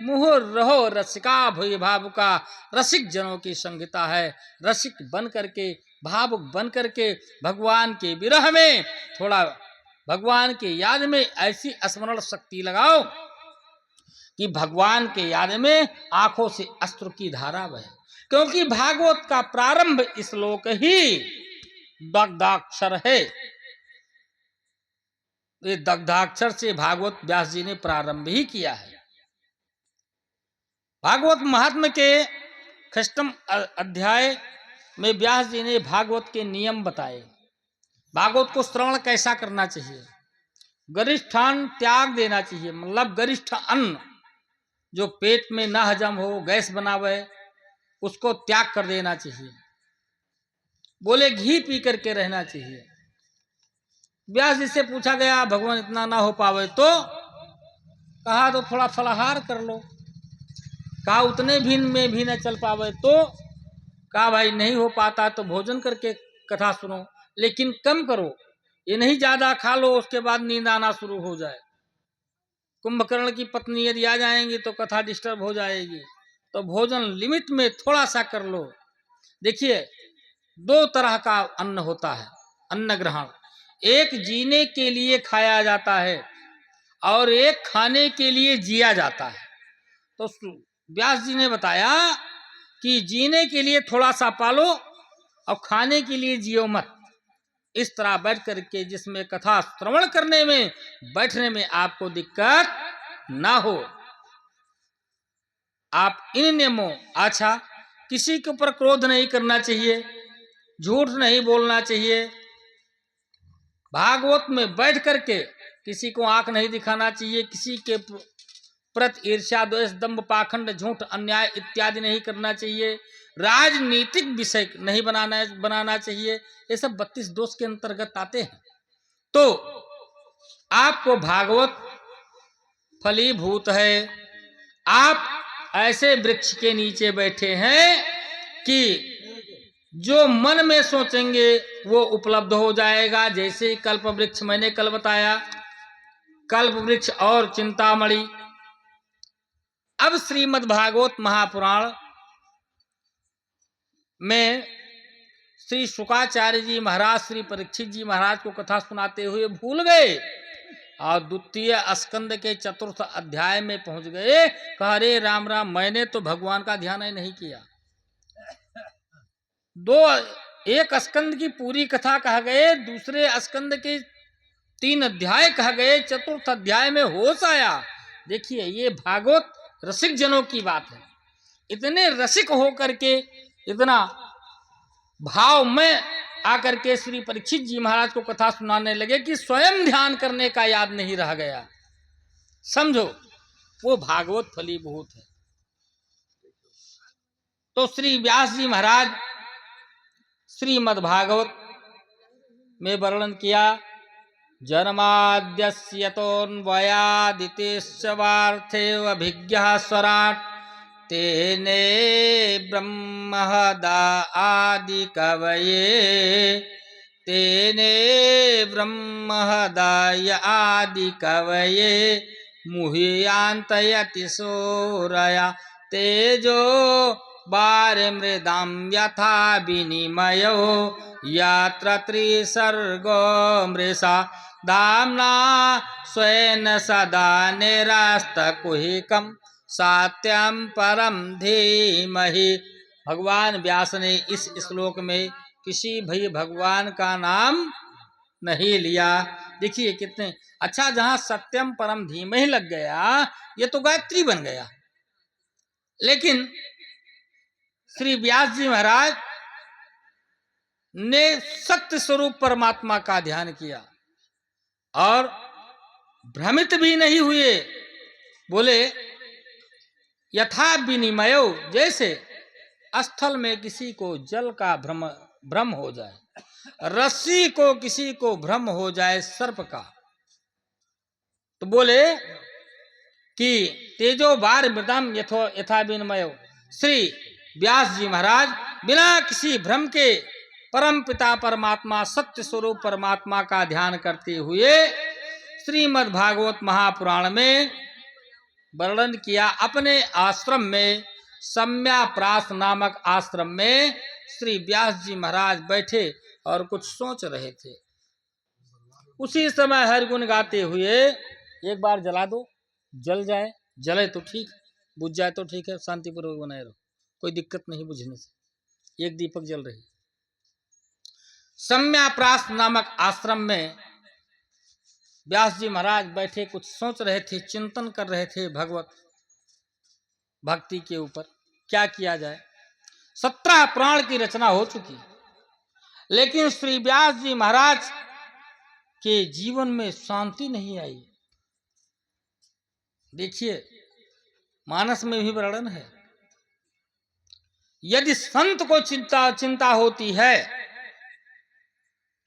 मुहुर रहो रसिका भय भावुका, रसिक जनों की संहिता है। रसिक बन करके, भावुक बन करके भगवान के विरह में, थोड़ा भगवान के याद में ऐसी स्मरण शक्ति लगाओ कि भगवान के याद में आंखों से अश्रु की धारा बहे। क्योंकि भागवत का प्रारंभ श्लोक ही दग्धाक्षर है। ये दग्धाक्षर से भागवत व्यास जी ने प्रारंभ ही किया है। भागवत महात्म्य के 6वें अध्याय में व्यास जी ने भागवत के नियम बताए। भागवत को श्रवण कैसा करना चाहिए? गरिष्ठान त्याग देना चाहिए, मतलब गरिष्ठ अन्न जो पेट में ना हजम हो, गैस बनावे, उसको त्याग कर देना चाहिए। बोले घी पी करके रहना चाहिए। व्यास जी से पूछा गया भगवान इतना ना हो पावे तो? कहा तो थोड़ा फलाहार कर लो। कहा उतने भी में भी न चल पावे तो? कहा भाई नहीं हो पाता तो भोजन करके कथा सुनो, लेकिन कम करो, ये नहीं ज्यादा खा लो उसके बाद नींद आना शुरू हो जाए। कुंभकर्ण की पत्नी यदि आ जाएंगी तो कथा डिस्टर्ब हो जाएगी। तो भोजन लिमिट में थोड़ा सा कर लो। देखिए 2 तरह का अन्न होता है, अन्न ग्रहण। एक जीने के लिए खाया जाता है और एक खाने के लिए जिया जाता है। तो व्यास जी ने बताया कि जीने के लिए थोड़ा सा पालो और खाने के लिए जियो मत। इस तरह बैठ करके जिसमें कथा श्रवण करने में, बैठने में आपको दिक्कत ना हो, आप इन नियमों। अच्छा, किसी के ऊपर क्रोध नहीं करना चाहिए, झूठ नहीं बोलना चाहिए, भागवत में बैठ करके किसी को आंख नहीं दिखाना चाहिए, किसी के प्रति ईर्ष्या द्वेष दंभ पाखंड झूठ अन्याय इत्यादि नहीं करना चाहिए, राजनीतिक विषय नहीं बनाना चाहिए। ये सब 32 दोष के अंतर्गत आते हैं। तो आपको भागवत फलीभूत है। आप ऐसे वृक्ष के नीचे बैठे हैं कि जो मन में सोचेंगे वो उपलब्ध हो जाएगा। जैसे कल्प वृक्ष मैंने कल बताया, कल्प वृक्ष और चिंतामणि। अब श्रीमद् भागवत महापुराण में श्री शुकाचार्य जी महाराज श्री परीक्षित जी महाराज को कथा सुनाते हुए भूल गए और द्वितीय स्कंद के 4th अध्याय में पहुंच गए। कहा रे राम राम, मैंने तो भगवान का ध्यान ही नहीं किया। एक स्कंद की पूरी कथा कह गए, दूसरे स्कंद के 3 अध्याय कह गए, 4th अध्याय में होश आया। देखिए ये भागवत रसिक जनों की बात है। इतने रसिक होकर के, इतना भाव में आकर के श्री परीक्षित जी महाराज को कथा सुनाने लगे कि स्वयं ध्यान करने का याद नहीं रह गया। समझो वो भागवत फलीभूत है। तो श्री व्यास जी महाराज श्रीमद् भागवत में वर्णन किया, जन्माद्यस्य तोऽन्वयादितिश्चवार्थेऽभिज्ञः स्वराट् तेने ब्रह्महदा आदि कवये तेने ब्रह्महदाय आदि कवये मुह्यांतयति सूरया तेजो वारिमृदां यथा विनिमयो यत्र त्रिसर्गो मृषा दाम्ना स्वेन सदा निरस्तकुहिकं सत्यं परम धीमहि। भगवान व्यास ने इस श्लोक में किसी भी भगवान का नाम नहीं लिया। देखिए कितने अच्छा, जहां सत्यम परम धीमहि लग गया ये तो गायत्री बन गया। लेकिन श्री व्यास जी महाराज ने सत्य स्वरूप परमात्मा का ध्यान किया और भ्रमित भी नहीं हुए। बोले यथा विनिमय, जैसे स्थल में किसी को जल का भ्रम हो जाए, रस्सी को किसी को भ्रम हो जाए सर्प का, तो बोले कि तेजो बार मृदम यथा विनिमय। श्री व्यास जी महाराज बिना किसी भ्रम के परम पिता परमात्मा सत्य स्वरूप परमात्मा का ध्यान करते हुए श्रीमद् भागवत महापुराण में वर्णन किया। अपने आश्रम में सम्याप्रास नामक आश्रम में श्री व्यास जी महाराज बैठे और कुछ सोच रहे थे। उसी समय हरिगुण गाते हुए, एक बार जला दो, जल जाए, जले तो ठीक, बुझ जाए तो ठीक है, शांतिपूर्वक बनाए रहो, कोई दिक्कत नहीं बुझने से। एक दीपक जल रही। सम्याप्रास नामक आश्रम में व्यास जी महाराज बैठे कुछ सोच रहे थे, चिंतन कर रहे थे भगवत भक्ति के ऊपर, क्या किया जाए। 17 पुराण की रचना हो चुकी, लेकिन श्री व्यास जी महाराज के जीवन में शांति नहीं आई। देखिए मानस में भी वर्णन है, यदि संत को चिंता होती है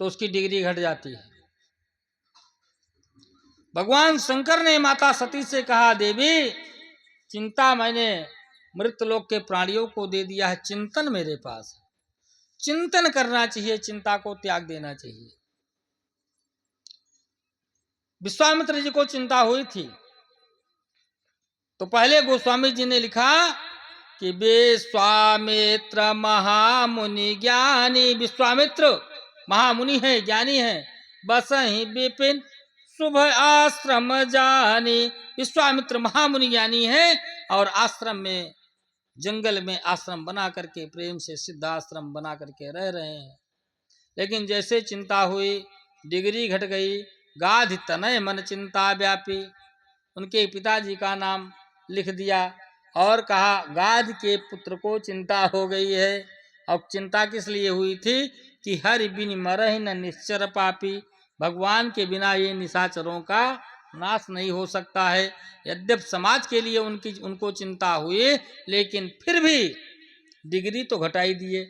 तो उसकी डिग्री घट जाती है। भगवान शंकर ने माता सती से कहा, देवी चिंता मैंने मृत लोक के प्राणियों को दे दिया है, चिंतन मेरे पास है, चिंतन करना चाहिए, चिंता को त्याग देना चाहिए। विश्वामित्र जी को चिंता हुई थी तो पहले गोस्वामी जी ने लिखा कि विश्वामित्र महामुनि ज्ञानी, विश्वामित्र महामुनि है, ज्ञानी है, बसहि विपिन शुभ आश्रम जानी। विश्वामित्र महामुनि ज्ञानी है और आश्रम में, जंगल में आश्रम बना करके, प्रेम से सिद्ध आश्रम बना करके रह रहे हैं। लेकिन जैसे चिंता हुई, डिग्री घट गई, गाधि तनय मन चिंता व्यापी, उनके पिताजी का नाम लिख दिया और कहा गाध के पुत्र को चिंता हो गई है। अब चिंता किस लिए हुई थी कि हरि बिन मरहि न निश्चर पापी, भगवान के बिना ये निशाचरों का नाश नहीं हो सकता है। यद्यप समाज के लिए उनको चिंता हुई, लेकिन फिर भी डिग्री तो घटाई दिए।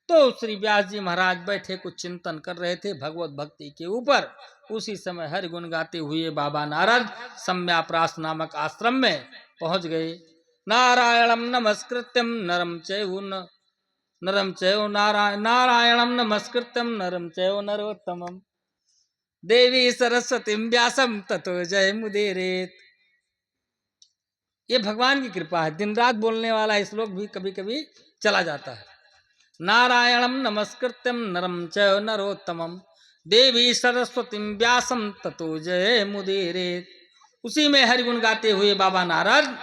तो श्री व्यास जी महाराज बैठे कुछ चिंतन कर रहे थे भगवत भक्ति के ऊपर। उसी समय हरि गुण गाते हुए बाबा नारद सम्याप्रास नामक आश्रम में पहुंच गए। नारायणम नमस्कृत्यम नरम चैव नारायणम नमस्कृत्यम नरम चैव नरोत्तमम देवी सरस्वती व्यासम ततो जय मुदीरेत। ये भगवान की कृपा है, दिन रात बोलने वाला श्लोक भी कभी कभी चला जाता है। नारायणम नमस्कृत्यम नरम चैव नरोत्तमम देवी सरस्वती व्यासम ततो जय मुदीरेत। उसी में हरिगुण गाते हुए बाबा नारद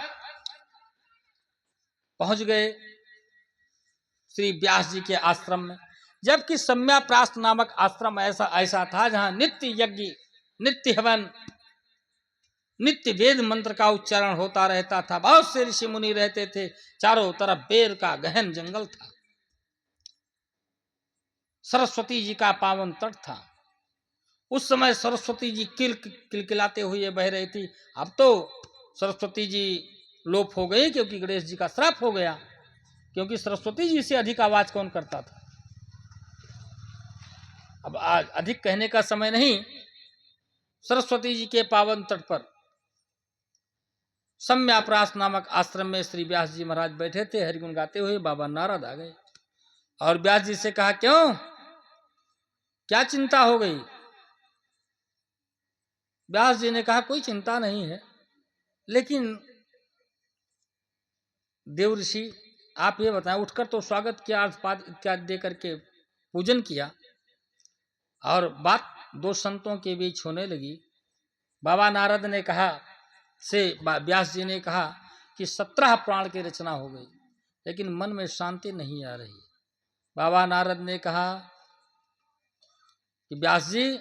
पहुंच गए श्री व्यास जी के आश्रम में। जबकि सम्याप्रास नामक आश्रम ऐसा था जहां नित्य यज्ञ, नित्य हवन, नित्य वेद मंत्र का उच्चारण होता रहता था। बहुत से ऋषि मुनि रहते थे, चारों तरफ बेर का गहन जंगल था, सरस्वती जी का पावन तट था। उस समय सरस्वती जी किलकिलाते हुए बह रही थी। अब तो सरस्वती जी लोप हो गई क्योंकि गणेश जी का श्राप हो गया, क्योंकि सरस्वती जी से अधिक आवाज कौन करता था। अब आज अधिक कहने का समय नहीं। सरस्वती जी के पावन तट पर सम्याप्रास नामक आश्रम में श्री व्यास जी महाराज बैठे थे, हरिगुण गाते हुए बाबा नारद आ गए और व्यास जी से कहा, क्यों, क्या चिंता हो गई। व्यास जी ने कहा, कोई चिंता नहीं है, लेकिन देव ऋषि आप ये बताएं। उठकर तो स्वागत किया, अर्घपाद इत्यादि दे करके पूजन किया और बात दो संतों के बीच होने लगी। बाबा नारद ने कहा व्यास जी ने कहा कि 17 पुराण की रचना हो गई, लेकिन मन में शांति नहीं आ रही। बाबा नारद ने कहा कि व्यास जी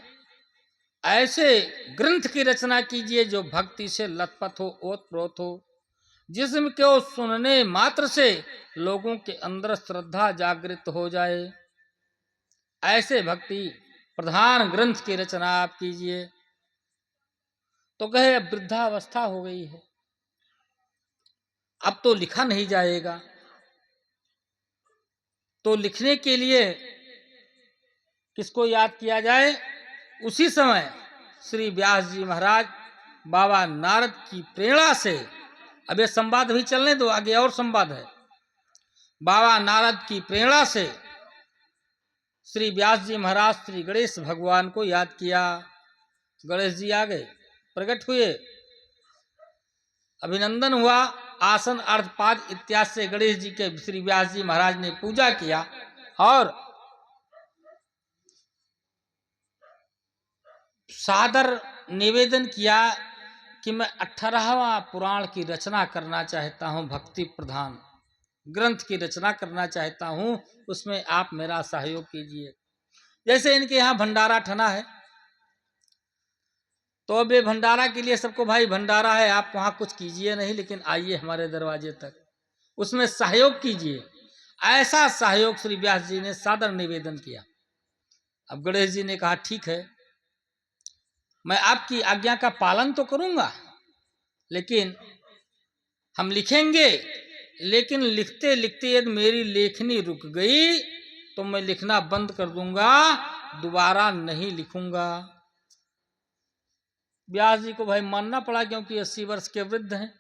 ऐसे ग्रंथ की रचना कीजिए जो भक्ति से लथपथ हो, ओतप्रोत हो। जिसम को सुनने मात्र से लोगों के अंदर श्रद्धा जागृत हो जाए, ऐसे भक्ति प्रधान ग्रंथ की रचना आप कीजिए। तो कहे वृद्धावस्था हो गई है, अब तो लिखा नहीं जाएगा। तो लिखने के लिए किसको याद किया जाए? उसी समय श्री व्यास जी महाराज बाबा नारद की प्रेरणा से, अब ये संवाद भी चलने दो, आगे और संवाद है। बाबा नारद की प्रेरणा से श्री व्यास जी महाराज श्री गणेश भगवान को याद किया। गणेश जी आ गए, प्रकट हुए, अभिनंदन हुआ, आसन अर्धपाद इत्यादि से गणेश जी के श्री व्यास जी महाराज ने पूजा किया और सादर निवेदन किया कि मैं 18वां पुराण की रचना करना चाहता हूं, भक्ति प्रधान ग्रंथ की रचना करना चाहता हूं, उसमें आप मेरा सहयोग कीजिए। जैसे इनके यहाँ भंडारा ठना है, तो अब ये भंडारा के लिए सबको भाई भंडारा है, आप वहां कुछ कीजिए नहीं, लेकिन आइए हमारे दरवाजे तक, उसमें सहयोग कीजिए। ऐसा सहयोग श्री व्यास जी ने सादर निवेदन किया। अब गणेश जी ने कहा ठीक है, मैं आपकी आज्ञा का पालन तो करूंगा, लेकिन हम लिखेंगे, लेकिन लिखते लिखते यदि मेरी लेखनी रुक गई तो मैं लिखना बंद कर दूंगा, दोबारा नहीं लिखूंगा। व्यास जी को भाई मानना पड़ा, क्योंकि 80 वर्ष के वृद्ध हैं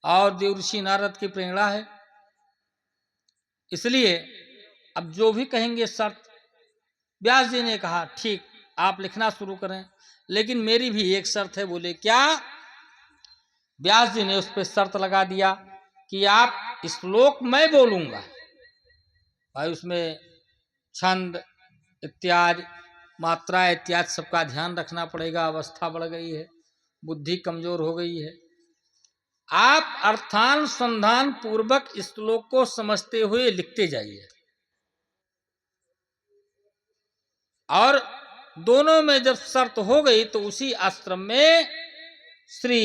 और देवऋषि नारद की प्रेरणा है। इसलिए अब जो भी कहेंगे शर्त, व्यास जी ने कहा ठीक, आप लिखना शुरू करें, लेकिन मेरी भी एक शर्त है। बोले क्या? व्यास जी ने उस पर शर्त लगा दिया कि आप श्लोक मैं बोलूंगा। भाई उसमें छंद इत्यादि, मात्रा इत्यादि सबका ध्यान रखना पड़ेगा, अवस्था बढ़ गई है, बुद्धि कमजोर हो गई है। आप अर्थानुसंधान पूर्वक श्लोक को समझते हुए लिखते जाइए, और दोनों में जब शर्त हो गई तो उसी आश्रम में श्री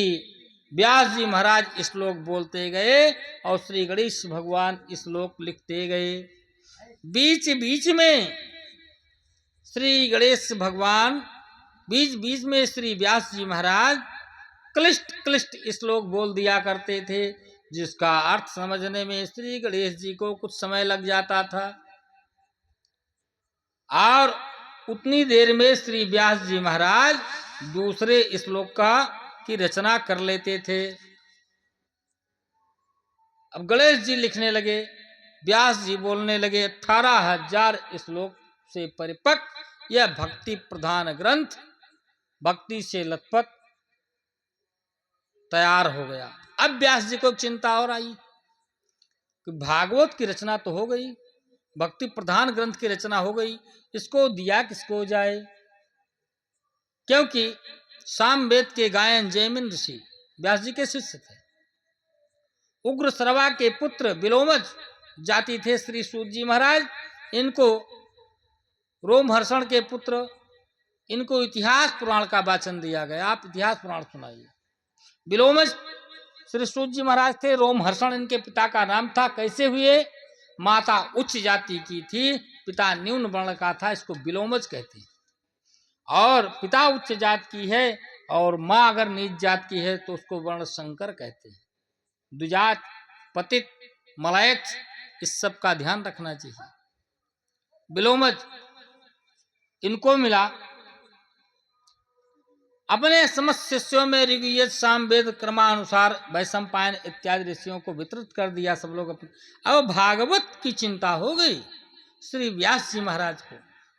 व्यास जी महाराज श्लोक बोलते गए और श्री गणेश भगवान श्लोक लिखते गए। बीच बीच में श्री गणेश भगवान, बीच बीच में श्री व्यास जी महाराज क्लिष्ट क्लिष्ट श्लोक बोल दिया करते थे, जिसका अर्थ समझने में श्री गणेश जी को कुछ समय लग जाता था, और उतनी देर में श्री व्यास जी महाराज दूसरे श्लोक की रचना कर लेते थे। अब गणेश जी लिखने लगे, व्यास जी बोलने लगे, 18,000 श्लोक से परिपक्व यह भक्ति प्रधान ग्रंथ भक्ति से लथपथ तैयार हो गया। अब व्यास जी को चिंता और आई कि भागवत की रचना तो हो गई, भक्ति प्रधान ग्रंथ की रचना हो गई, इसको दिया किसको जाए? क्योंकि सामवेद के गायन जैमिन ऋषि व्यास जी के शिष्य थे। उग्र श्रवा के पुत्र विलोमज जाति थे श्री सूत जी महाराज, इनको रोमहर्षण के पुत्र, इनको इतिहास पुराण का वाचन दिया गया। आप इतिहास पुराण सुनाइए। विलोमज श्री सूत जी महाराज थे, रोमहर्षण इनके पिता का नाम था। कैसे हुए? माता उच्च जाति की थी, पिता न्यून वर्ण का था, इसको विलोमज कहते हैं। और पिता उच्च जात की है और माँ अगर नीच जात की है तो उसको वर्ण संकर कहते हैं। दुजात, पतित, मलयच, इस सब का ध्यान रखना चाहिए। विलोमज इनको मिला, अपने समस्त शिष्यों में ऋग्वेद सामवेद क्रमानुसार वैशंपायन इत्यादि ऋषियों को वितरित कर दिया। सब लोग अपने, अब भागवत की चिंता हो गई श्री व्यास जी महाराज को,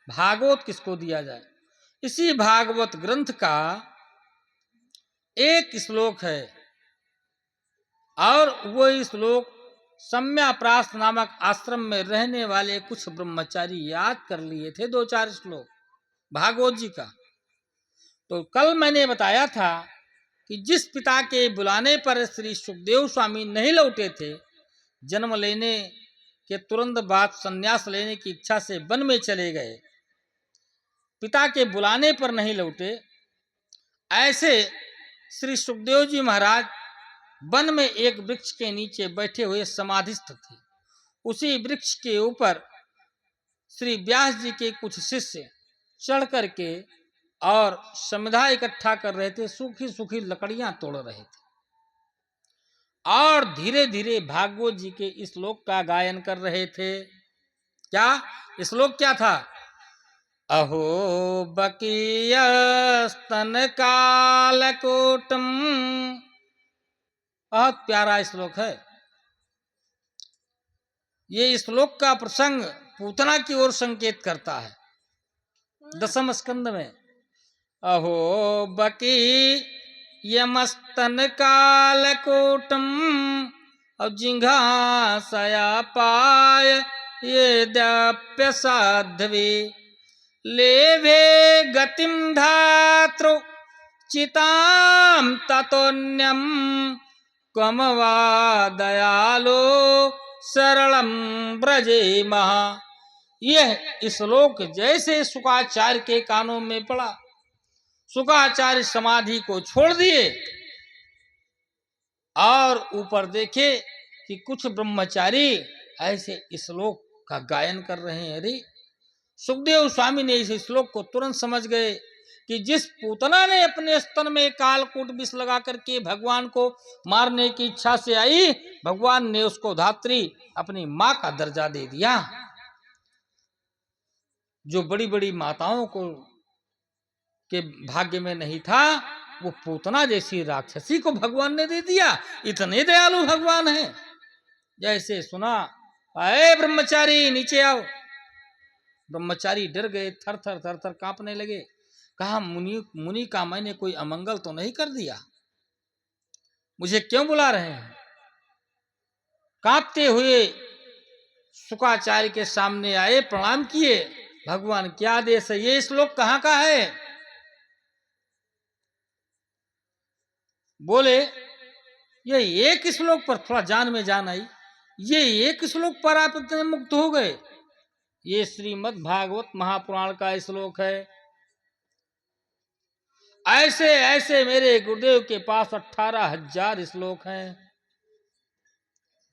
भागवत किसको दिया जाए। इसी भागवत ग्रंथ का एक श्लोक है, और वो श्लोक सम्याप्रास नामक आश्रम में रहने वाले कुछ ब्रह्मचारी याद कर लिए थे, 2-4 श्लोक भागवत जी का। तो कल मैंने बताया था कि जिस पिता के बुलाने पर श्री सुखदेव स्वामी नहीं लौटे थे, जन्म लेने के तुरंत बाद संन्यास लेने की इच्छा से वन में चले गए, पिता के बुलाने पर नहीं लौटे, ऐसे श्री सुखदेव जी महाराज वन में एक वृक्ष के नीचे बैठे हुए समाधिस्थ थे। उसी वृक्ष के ऊपर श्री व्यास जी के कुछ शिष्य चढ़ करके और समिधा इकट्ठा कर रहे थे, सूखी सूखी लकड़ियां तोड़ रहे थे और धीरे धीरे भागवत जी के श्लोक का गायन कर रहे थे। क्या श्लोक क्या था? अहो बकीय स्तन कालकोटम। बहुत प्यारा श्लोक है। ये श्लोक का प्रसंग पूतना की ओर संकेत करता है। 10वें स्कंद में अहो बकी यमस्तन कालकोटम और जिंघासया पाय ये दप्य साध्वी लेभे गतिम धातृ चिताम ततोन्यम कम वा दयालो सरलम ब्रजे महा। यह श्लोक जैसे शुकाचार्य के कानों में पड़ा, शुकाचार्य समाधि को छोड़ दिए और ऊपर देखे कि कुछ ब्रह्मचारी ऐसे श्लोक का गायन कर रहे हैं। अरे सुखदेव स्वामी ने इस श्लोक को तुरंत समझ गए कि जिस पूतना ने अपने स्तन में कालकूट विष लगा करके भगवान को मारने की इच्छा से आई, भगवान ने उसको धात्री अपनी मां का दर्जा दे दिया। जो बड़ी बड़ी माताओं को के भाग्य में नहीं था, वो पूतना जैसी राक्षसी को भगवान ने दे दिया। इतने दयालु भगवान हैं। जैसे सुना, अरे ब्रह्मचारी नीचे आओ। ब्रह्मचारी डर गए, थर थर थर थर कांपने लगे। कहा मुनि का मैंने कोई अमंगल तो नहीं कर दिया? मुझे क्यों बुला रहे हैं? कांपते हुए शुकाचार्य के सामने आए, प्रणाम किए। भगवान क्या आदेश है? ये श्लोक कहाँ का है? बोले ये एक श्लोक पर थोड़ा जान में जान आई। ये एक श्लोक पर आप इतने मुक्त हो गए? ये श्रीमद् भागवत महापुराण का श्लोक है। ऐसे ऐसे मेरे गुरुदेव के पास 18,000 श्लोक हैं।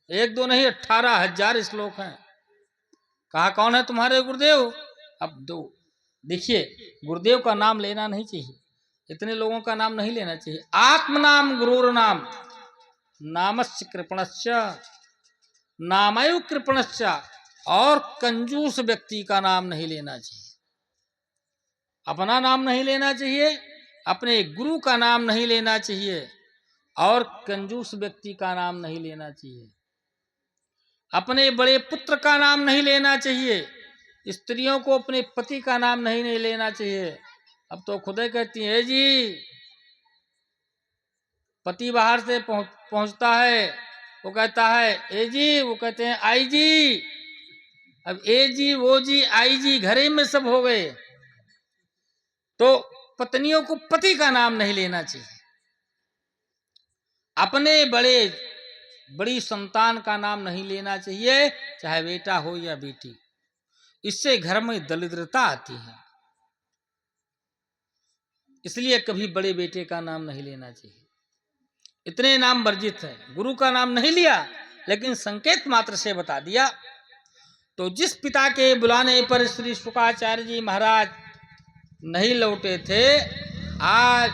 एक दो नहीं, 18,000 श्लोक हैं। कहा कौन है तुम्हारे गुरुदेव? अब दो देखिए, गुरुदेव का नाम लेना नहीं चाहिए, इतने लोगों का नाम नहीं लेना चाहिए। आत्मनाम गुरुर नाम नामस्य कृपणश्च नामैव कृपणश्च। और कंजूस व्यक्ति का नाम नहीं लेना चाहिए, अपना नाम नहीं लेना चाहिए, अपने गुरु का नाम नहीं लेना चाहिए और कंजूस व्यक्ति का नाम नहीं लेना चाहिए। अपने बड़े पुत्र का नाम नहीं लेना चाहिए, स्त्रियों को अपने पति का नाम नहीं लेना चाहिए। अब तो खुद ही कहती है जी, पति बाहर से पहुंचता है, वो कहता है ए जी, वो कहते हैं आई जी। अब ए जी, वो जी, आई जी घरे में सब हो गए। तो पत्नियों को पति का नाम नहीं लेना चाहिए, अपने बड़ी संतान का नाम नहीं लेना चाहिए, चाहे बेटा हो या बेटी। इससे घर में दरिद्रता आती है। इसलिए कभी बड़े बेटे का नाम नहीं लेना चाहिए। इतने नाम वर्जित है। गुरु का नाम नहीं लिया, लेकिन संकेत मात्र से बता दिया। तो जिस पिता के बुलाने पर श्री शुकाचार्य जी महाराज नहीं लौटे थे, आज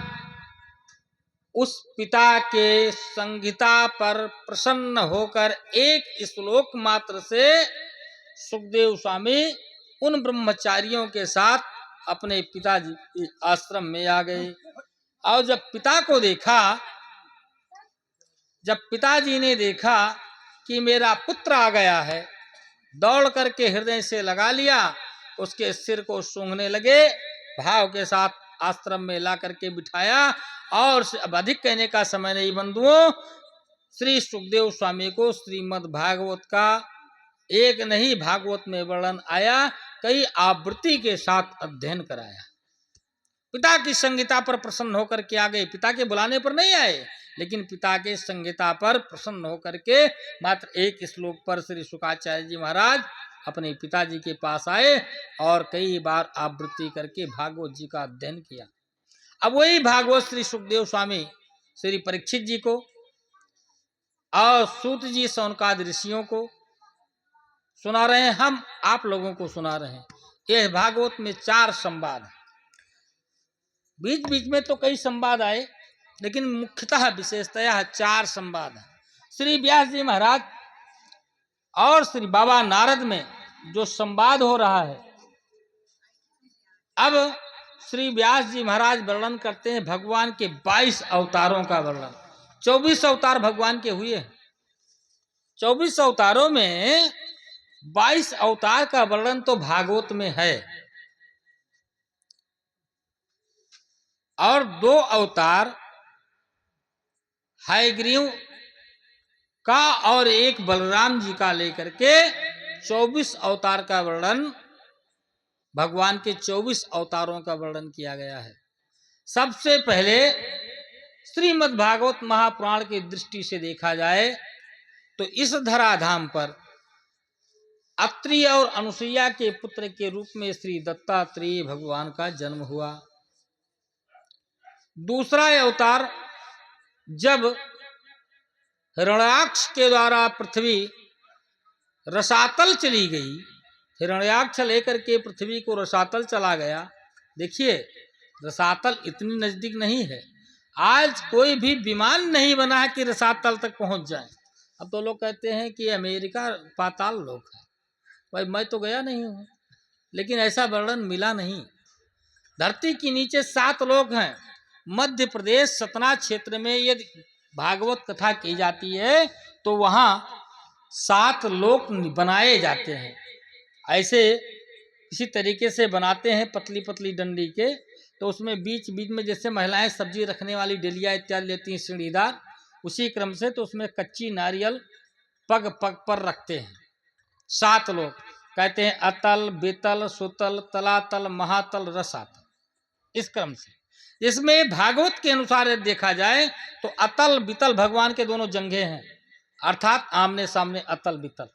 उस पिता के संहिता पर प्रसन्न होकर एक श्लोक मात्र से सुखदेव स्वामी उन ब्रह्मचारियों के साथ अपने पिताजी के आश्रम में आ गए। और जब पिताजी ने देखा कि मेरा पुत्र आ गया है, दौड़ करके हृदय से लगा लिया, उसके सिर को सूंघने लगे, भाव के साथ आश्रम में ला करके बिठाया। और अब अधिक कहने का समय नहीं बंधुओं, श्री सुखदेव स्वामी को श्रीमद् भागवत का एक नहीं, भागवत में वर्णन आया, कई आवृत्ति के साथ अध्ययन कराया। पिता की संहिता पर प्रसन्न होकर के आ गए। पिता के बुलाने पर नहीं आए, लेकिन पिता के संहिता पर प्रसन्न होकर के मात्र एक श्लोक पर श्री शुकाचार्य जी महाराज अपने पिताजी के पास आए और कई बार आवृत्ति करके भागवत जी का अध्ययन किया। अब वही भागवत श्री सुखदेव स्वामी श्री परीक्षित जी को और सूत जी शौनकादि ऋषियों को सुना रहे हैं, हम आप लोगों को सुना रहे हैं। यह भागवत में 4 संवाद हैं। बीच बीच में तो कई संवाद आए, लेकिन मुख्यतः विशेषतया 4 संवाद हैं। श्री व्यास जी महाराज और श्री बाबा नारद में जो संवाद हो रहा है, अब श्री व्यास जी महाराज वर्णन करते हैं भगवान के 22 अवतारों का वर्णन। 24 अवतार भगवान के हुए हैं। 24 अवतारों में 22 अवतार का वर्णन तो भागवत में है, और 2 अवतार हयग्रीव का और एक बलराम जी का लेकर के 24 अवतार का वर्णन, भगवान के 24 अवतारों का वर्णन किया गया है। सबसे पहले श्रीमद् भागवत महापुराण की दृष्टि से देखा जाए तो इस धराधाम पर अत्रि और अनुसुईया के पुत्र के रूप में श्री दत्तात्रेय भगवान का जन्म हुआ। दूसरा अवतार जब हिरण्याक्ष के द्वारा पृथ्वी रसातल चली गई, हिरण्याक्ष लेकर के पृथ्वी को रसातल चला गया। देखिए, रसातल इतनी नजदीक नहीं है, आज कोई भी विमान नहीं बना है कि रसातल तक पहुंच जाए। अब तो लोग कहते हैं कि अमेरिका पाताल लोक है। भाई मैं तो गया नहीं हूं, लेकिन ऐसा वर्णन मिला नहीं। धरती के नीचे 7 लोक हैं। मध्य प्रदेश सतना क्षेत्र में यदि भागवत कथा की जाती है तो वहां 7 लोक बनाए जाते हैं। ऐसे इसी तरीके से बनाते हैं पतली पतली डंडी के, तो उसमें बीच बीच में जैसे महिलाएं सब्जी रखने वाली डेलिया इत्यादि लेती हैं सीढ़ीदार, उसी क्रम से तो उसमें कच्ची नारियल पग पग पर रखते हैं। 7 लोग कहते हैं अतल, बेतल, सुतल, तलातल, महातल, रसातल, इस क्रम से। इसमें भागवत के अनुसार यदि देखा जाए तो अतल बितल भगवान के दोनों जंघे हैं, अर्थात आमने सामने अतल बितल।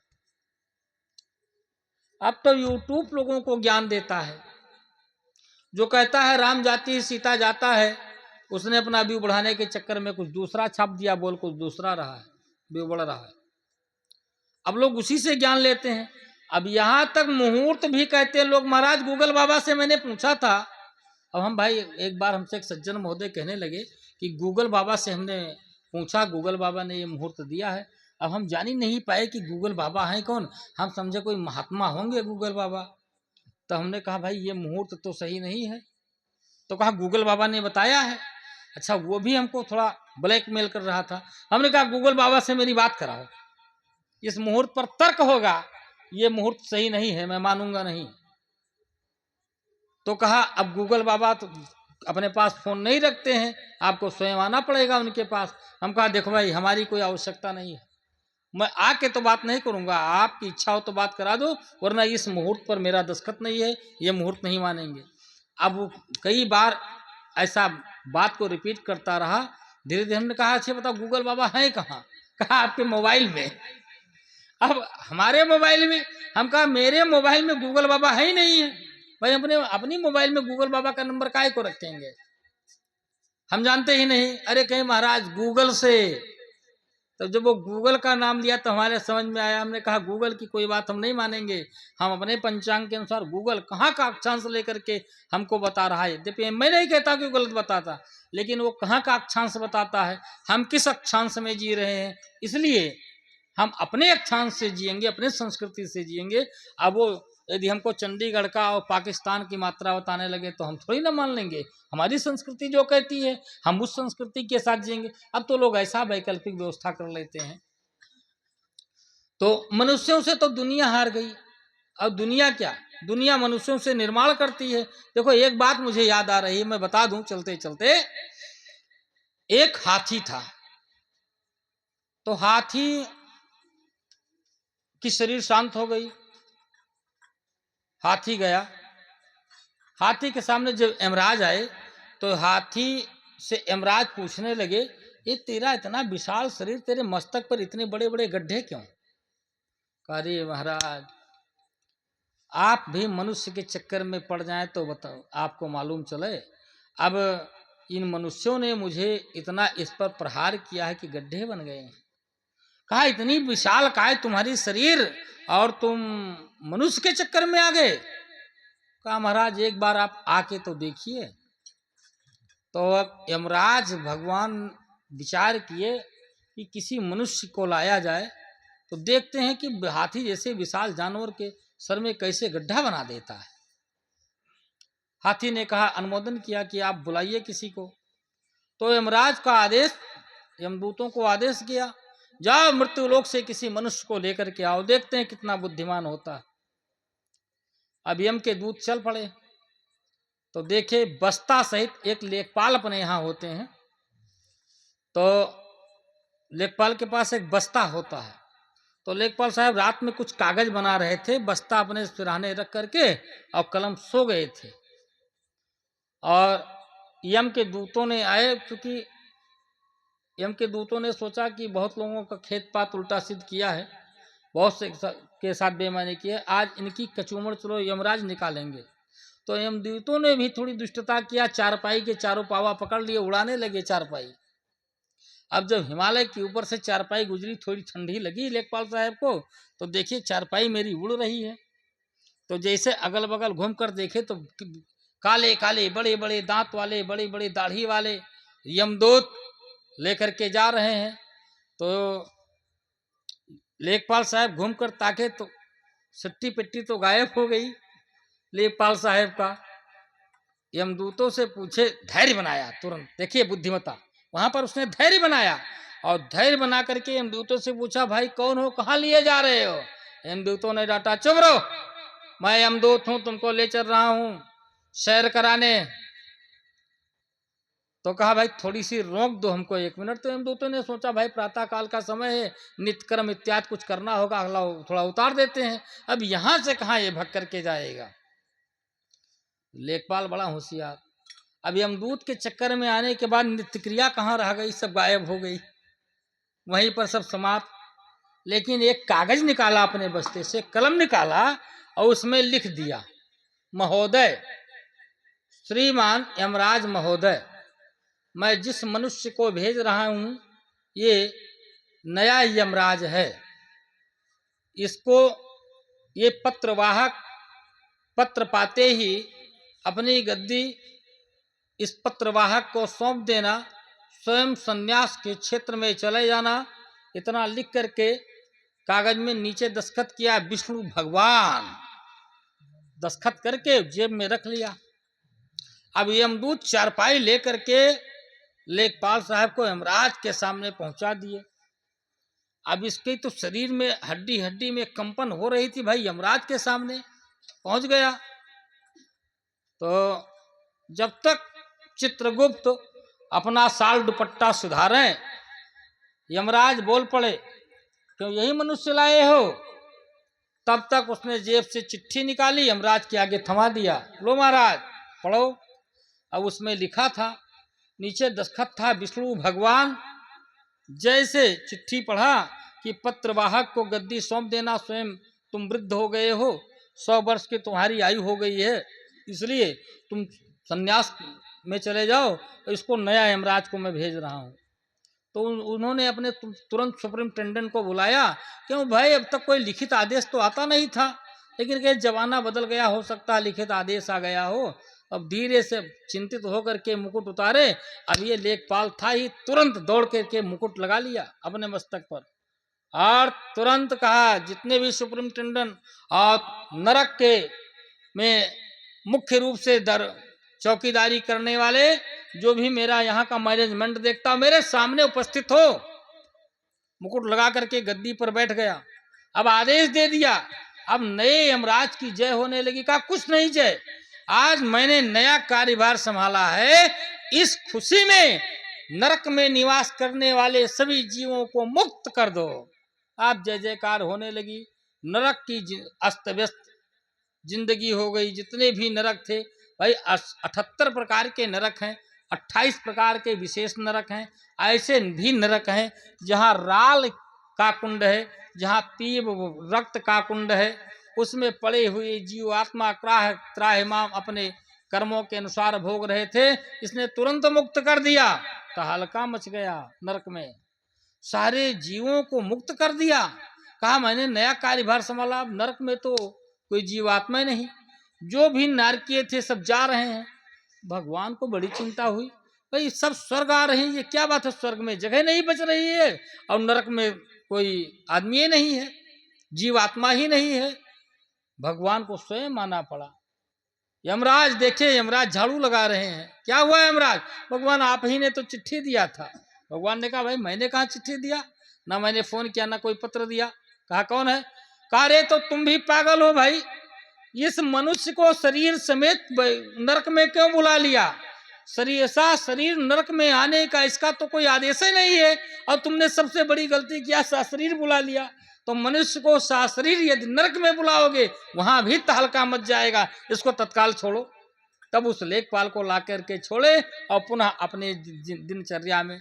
अब तो यूट्यूब लोगों को ज्ञान देता है। जो कहता है राम जाति सीता जाता है, उसने अपना व्यू बढ़ाने के चक्कर में कुछ दूसरा छाप दिया, बोल कुछ दूसरा रहा है, व्यू बढ़ रहा है। अब लोग उसी से ज्ञान लेते हैं। अब यहाँ तक मुहूर्त भी कहते हैं लोग। महाराज गूगल बाबा से मैंने पूछा था, अब हम भाई एक बार हमसे एक सज्जन महोदय कहने लगे कि गूगल बाबा से हमने पूछा, गूगल बाबा ने ये मुहूर्त दिया है। अब हम जान ही नहीं पाए कि गूगल बाबा हैं कौन, हम समझे कोई महात्मा होंगे गूगल बाबा। तो हमने कहा भाई ये मुहूर्त तो सही नहीं है। तो कहा गूगल बाबा ने बताया है। अच्छा, वो भी हमको थोड़ा ब्लैकमेल कर रहा था। हमने कहा गूगल बाबा से मेरी बात कराओ, इस मुहूर्त पर तर्क होगा, ये मुहूर्त सही नहीं है, मैं मानूंगा नहीं। तो कहा अब गूगल बाबा तो अपने पास फोन नहीं रखते हैं, आपको स्वयं आना पड़ेगा उनके पास। हम कहा देखो भाई हमारी कोई आवश्यकता नहीं है, मैं आके तो बात नहीं करूंगा, आपकी इच्छा हो तो बात करा दो, वरना इस मुहूर्त पर मेरा दस्तखत नहीं है, ये मुहूर्त नहीं मानेंगे। अब वो कई बार ऐसा बात को रिपीट करता रहा। धीरे धीरे हमने कहा अच्छा बताओ गूगल बाबा हैं कहाँ? कहा आपके मोबाइल में। अब हमारे मोबाइल में, हम कहा मेरे मोबाइल में गूगल बाबा है ही नहीं है। भाई अपनी मोबाइल में गूगल बाबा का नंबर काहे को रखेंगे, हम जानते ही नहीं। अरे कहीं महाराज गूगल से, तो जब वो गूगल का नाम लिया तो हमारे समझ में आया। हमने कहा गूगल की कोई बात हम नहीं मानेंगे, हम अपने पंचांग के अनुसार गूगल कहाँ का अक्षांश लेकर के हमको बता रहा है। यद्यपि मैं नहीं कहता कि गलत बताता, लेकिन वो कहाँ का अक्षांश बताता है, हम किस अक्षांश में जी रहे हैं, इसलिए हम अपने अक्षांश से जिएंगे, अपने संस्कृति से जिएंगे। अब वो यदि हमको चंडीगढ़ का और पाकिस्तान की मात्रा बताने लगे तो हम थोड़ी ना मान लेंगे। हमारी संस्कृति जो कहती है हम उस संस्कृति के साथ जिएंगे। अब तो लोग ऐसा वैकल्पिक व्यवस्था कर लेते हैं। तो मनुष्यों से तो दुनिया हार गई। अब दुनिया क्या, दुनिया मनुष्यों से निर्माण करती है। देखो एक बात मुझे याद आ रही है, मैं बता दूं चलते चलते। एक हाथी था, तो हाथी की शरीर शांत हो गई, हाथी गया। हाथी के सामने जब यमराज आए तो हाथी से यमराज पूछने लगे ये तेरा इतना विशाल शरीर, तेरे मस्तक पर इतने बड़े बड़े गड्ढे क्यों? अरे महाराज आप भी मनुष्य के चक्कर में पड़ जाएं तो बताओ, आपको मालूम चले। अब इन मनुष्यों ने मुझे इतना इस पर प्रहार किया है कि गड्ढे बन गए हैं। कहा इतनी विशाल काय तुम्हारी शरीर और तुम मनुष्य के चक्कर में आ गए। कहा महाराज एक बार आप आके तो देखिए। तो अब यमराज भगवान विचार किए कि किसी मनुष्य को लाया जाए तो देखते हैं कि हाथी जैसे विशाल जानवर के सर में कैसे गड्ढा बना देता है। हाथी ने कहा, अनुमोदन किया कि आप बुलाइए किसी को। तो यमराज का आदेश, यमदूतों को आदेश किया, जाओ मृत्युलोक से किसी मनुष्य को लेकर के आओ, देखते हैं कितना बुद्धिमान होता है। अब यम के दूत चल पड़े तो देखे बस्ता सहित एक लेखपाल अपने यहाँ होते हैं। तो लेखपाल के पास एक बस्ता होता है। तो लेखपाल साहब रात में कुछ कागज बना रहे थे, बस्ता अपने सिरहाने रख करके और कलम सो गए थे। और यम के दूतों ने आए, क्योंकि यम के दूतों ने सोचा कि बहुत लोगों का खेत पात उल्टा सिद्ध किया है, बहुत से के साथ बेईमानी की है, आज इनकी कचूमड़ चलो यमराज निकालेंगे। तो यमदूतों ने भी थोड़ी दुष्टता किया, चारपाई के चारों पावा पकड़ लिए, उड़ाने लगे चारपाई। अब जब हिमालय के ऊपर से चारपाई गुजरी, थोड़ी ठंडी लगी लेखपाल साहब को, तो देखिए चारपाई मेरी उड़ रही है। तो जैसे अगल बगल घूम कर देखे तो काले काले बड़े बड़े दांत वाले, बड़े बड़े दाढ़ी वाले यमदूत लेकर के जा रहे हैं। तो लेखपाल साहब घूम कर ताके तो सट्टी पिट्टी तो गायब हो गई लेखपाल साहब का। यमदूतों से पूछे, धैर्य बनाया तुरंत, देखिए बुद्धिमत्ता, वहां पर उसने धैर्य बनाया। और धैर्य बना करके यमदूतों से पूछा, भाई कौन हो, कहाँ लिए जा रहे हो। यमदूतों ने डांटा, चुप रहो, मैं यमदूत हूं, तुमको ले चल रहा हूं सैर कराने। तो कहा, भाई थोड़ी सी रोक दो हमको 1 मिनट। तो यमदूतों ने सोचा भाई प्रातः काल का समय है, नित्य कर्म इत्यादि कुछ करना होगा, अगला थोड़ा उतार देते हैं, अब यहां से कहाँ ये भग करके जाएगा। लेखपाल बड़ा होशियार, अब यमदूत के चक्कर में आने के बाद नित्य क्रिया कहाँ रह गई, सब गायब हो गई, वहीं पर सब समाप्त। लेकिन एक कागज निकाला अपने बस्ते से, कलम निकाला और उसमें लिख दिया, महोदय, श्रीमान यमराज महोदय, मैं जिस मनुष्य को भेज रहा हूं ये नया यमराज है, इसको ये पत्रवाहक पत्र पाते ही अपनी गद्दी इस पत्रवाहक को सौंप देना, स्वयं संन्यास के क्षेत्र में चले जाना। इतना लिख करके कागज में नीचे दस्तखत किया, विष्णु भगवान, दस्तखत करके जेब में रख लिया। अब यमदूत चारपाई लेकर के लेखपाल साहब को यमराज के सामने पहुंचा दिए। अब इसके तो शरीर में हड्डी हड्डी में कंपन हो रही थी, भाई यमराज के सामने पहुंच गया। तो जब तक चित्रगुप्त अपना साल दुपट्टा सुधारें, यमराज बोल पड़े, क्यों यही मनुष्य लाए हो। तब तक उसने जेब से चिट्ठी निकाली, यमराज के आगे थमा दिया, लो महाराज पढ़ो। अब उसमें लिखा था, नीचे दस्तखत था, विष्णु भगवान। जैसे चिट्ठी पढ़ा कि पत्रवाहक को गद्दी सौंप देना, स्वयं तुम वृद्ध हो गए हो, 100 वर्ष की तुम्हारी आयु हो गई है, इसलिए तुम संन्यास में चले जाओ, इसको नया यमराज को मैं भेज रहा हूँ। तो उन्होंने अपने तुरंत सुपरिंटेंडेंट को बुलाया, क्यों भाई अब तक कोई लिखित आदेश तो आता नहीं था, लेकिन क्या जमाना बदल गया, हो सकता है लिखित आदेश आ गया हो। अब धीरे से चिंतित होकर के मुकुट उतारे, अब ये लेखपाल था ही, तुरंत दौड़ करके मुकुट लगा लिया अपने मस्तक पर और तुरंत कहा, जितने भी सुपरिंटेंडेंट और नरक के में मुख्य रूप से चौकीदारी करने वाले, जो भी मेरा यहाँ का मैनेजमेंट देखता, मेरे सामने उपस्थित हो। मुकुट लगा करके गद्दी पर बैठ गया। अब आदेश दे दिया, अब नए यमराज की जय होने लगी। कहा, कुछ नहीं जय, आज मैंने नया कार्यभार संभाला है, इस खुशी में नरक में निवास करने वाले सभी जीवों को मुक्त कर दो। आप जय जयकार होने लगी। नरक की अस्त व्यस्त जिंदगी हो गई। जितने भी नरक थे भाई, 78 प्रकार के नरक हैं, 28 प्रकार के विशेष नरक हैं। ऐसे भी नरक हैं जहाँ राल का कुंड है, जहाँ तीव्र रक्त का कुंड है, उसमें पड़े हुए जीव आत्मा त्राहिमाम अपने कर्मों के अनुसार भोग रहे थे। इसने तुरंत मुक्त कर दिया, तो हल्का मच गया नरक में। सारे जीवों को मुक्त कर दिया। कहा मैंने नया कार्यभार संभाला, नरक में तो कोई जीवात्मा ही नहीं, जो भी नारकीय थे सब जा रहे हैं। भगवान को बड़ी चिंता हुई, भाई सब स्वर्ग आ रहे हैं, ये क्या बात है, स्वर्ग में जगह नहीं बच रही है और नरक में कोई आदमी ही नहीं है, जीवात्मा ही नहीं है। भगवान को स्वयं आना पड़ा। यमराज देखे, यमराज झाड़ू लगा रहे हैं। क्या हुआ यमराज? भगवान आप ही ने तो चिट्ठी दिया था। भगवान ने कहा भाई मैंने कहाँ चिट्ठी दिया, ना मैंने फोन किया ना कोई पत्र दिया। कहा कौन है? कहा रे तो तुम भी पागल हो भाई, इस मनुष्य को शरीर समेत नरक में क्यों बुला लिया? शरीर नरक में आने का इसका तो कोई आदेश ही नहीं है, और तुमने सबसे बड़ी गलती किया, शरीर बुला लिया। तो मनुष्य को शरीर यदि नरक में बुलाओगे वहां भी तहलका मच जाएगा, इसको तत्काल छोड़ो। तब उस लेखपाल को ला करके छोड़े और पुनः अपने दिनचर्या में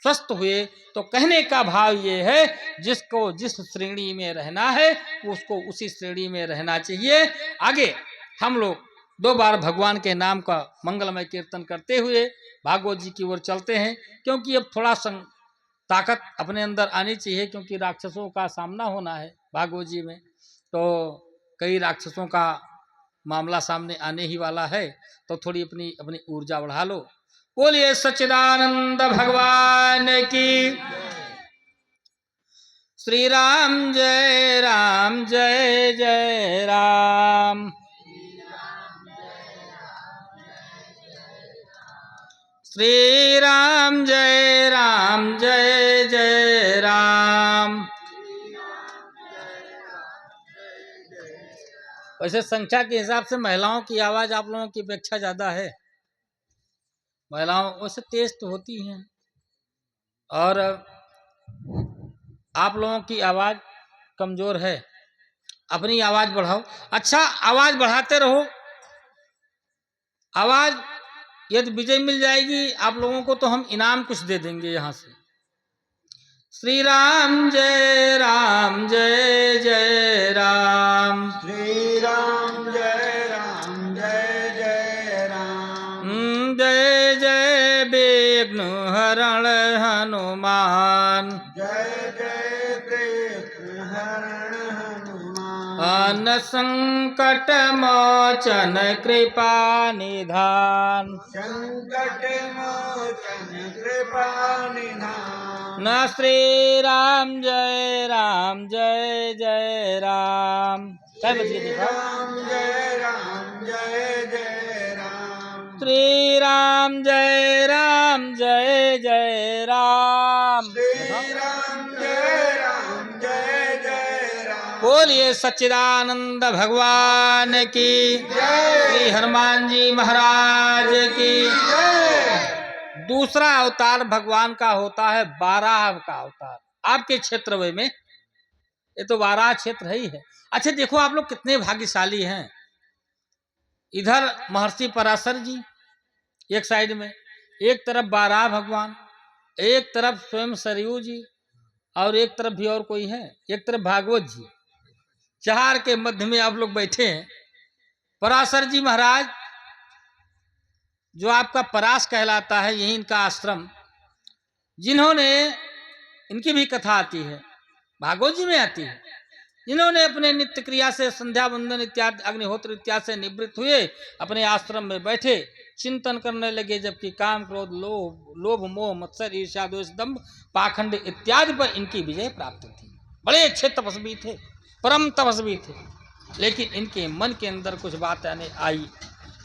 स्वस्थ हुए। तो कहने का भाव ये है, जिसको जिस श्रेणी में रहना है उसको उसी श्रेणी में रहना चाहिए। आगे हम लोग 2 बार भगवान के नाम का मंगलमय कीर्तन करते हुए भागवत जी की ओर चलते हैं, क्योंकि अब थोड़ा ताकत अपने अंदर आनी चाहिए, क्योंकि राक्षसों का सामना होना है भागवत जी में। तो कई राक्षसों का मामला सामने आने ही वाला है, तो थोड़ी अपनी ऊर्जा बढ़ा लो। बोलिए सच्चिदानंद भगवान की। श्री राम जय राम जय जय राम। श्री राम जय राम जय जय राम। वैसे संख्या के हिसाब से महिलाओं की आवाज आप लोगों की अपेक्षा ज्यादा है। महिलाओं वैसे तेज तो होती हैं, और आप लोगों की आवाज कमजोर है। अपनी आवाज बढ़ाओ। अच्छा, आवाज बढ़ाते रहो। आवाज यदि विजय मिल जाएगी आप लोगों को तो हम इनाम कुछ दे देंगे यहाँ से। श्री राम जय राम जय जय राम। श्री राम जय राम जय जय राम। जय जय विघ्न हरण हनुमान। जय जय कृष्ण हरण हनुमान। अन संकट मोचन कृपा निधान। संकट मोचन कृपा निधान। न श्री राम जय जय राम। क्या बच गया? राम जय जय राम। श्री राम जय जय राम। श्री राम जय जय राम। बोलिए सच्चिदानंद भगवान की जय। श्री हनुमान जी महाराज की जय। दूसरा अवतार भगवान का होता है बाराह का अवतार। आपके क्षेत्र में ये तो बाराह क्षेत्र है ही है। अच्छा देखो आप लोग कितने भाग्यशाली हैं। इधर महर्षि पराशर जी एक साइड में, एक तरफ बाराह भगवान, एक तरफ स्वयं सरयू जी, और एक तरफ भी और कोई है, एक तरफ भागवत जी। 4 के मध्य में आप लोग बैठे हैं। पराशर जी महाराज जो आपका परास कहलाता है, यही इनका आश्रम, जिन्होंने, इनकी भी कथा आती है भागवत जी में आती है, जिन्होंने अपने नित्य क्रिया से संध्या वंदन इत्यादि अग्निहोत्र इत्यादि से निवृत्त हुए, अपने आश्रम में बैठे चिंतन करने लगे, जबकि काम क्रोध लोभ मोह मत्सर ईर्ष्या द्वेष दंभ पाखंड इत्यादि पर इनकी विजय प्राप्त थी। बड़े अच्छे तपस्वी थे, परम तपस्वी थे, लेकिन इनके मन के अंदर कुछ बात आई।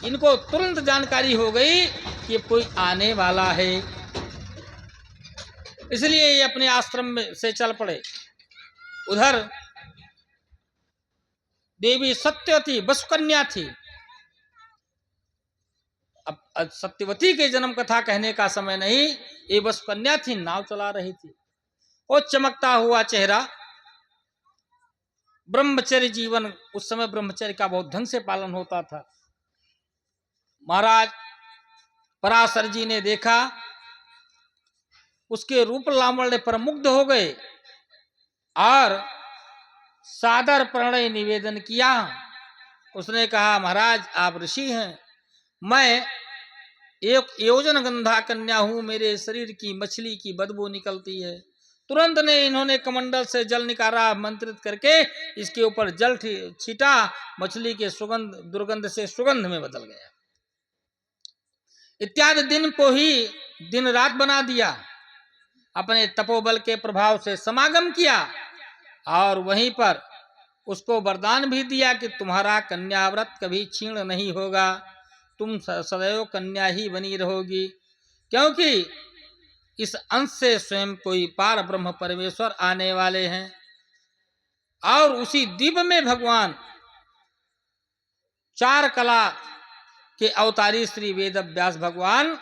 इनको तुरंत जानकारी हो गई कि कोई आने वाला है, इसलिए ये अपने आश्रम में से चल पड़े। उधर देवी सत्यवती वसुकन्या थी। अब सत्यवती के जन्म कथा कहने का समय नहीं, ये वसुकन्या थी, नाव चला रही थी। और चमकता हुआ चेहरा, ब्रह्मचर्य जीवन, उस समय ब्रह्मचर्य का बहुत ढंग से पालन होता था। महाराज पराशर जी ने देखा, उसके रूप लावण्य पर मुग्ध हो गए और सादर प्रणय निवेदन किया। उसने कहा महाराज आप ऋषि हैं, मैं एक योजन गंधा कन्या हूं, मेरे शरीर की मछली की बदबू निकलती है, तुरंत ने इन्होंने कमंडल से जल निकाला, मंत्रित करके इसके ऊपर जल छीटा, मछली के सुगंध दुर्गंध से सुगंध में बदल गया। इत्यादि दिन को ही दिन रात बना दिया, अपने तपोबल के प्रभाव से समागम किया और वहीं पर उसको वरदान भी दिया कि तुम्हारा कन्याव्रत कभी क्षीण नहीं होगा, तुम सदैव कन्या ही बनी रहोगी, क्योंकि इस अंश से स्वयं कोई पार ब्रह्म परमेश्वर आने वाले हैं। और उसी द्वीप में भगवान चार कला के अवतारी श्री वेद व्यास भगवान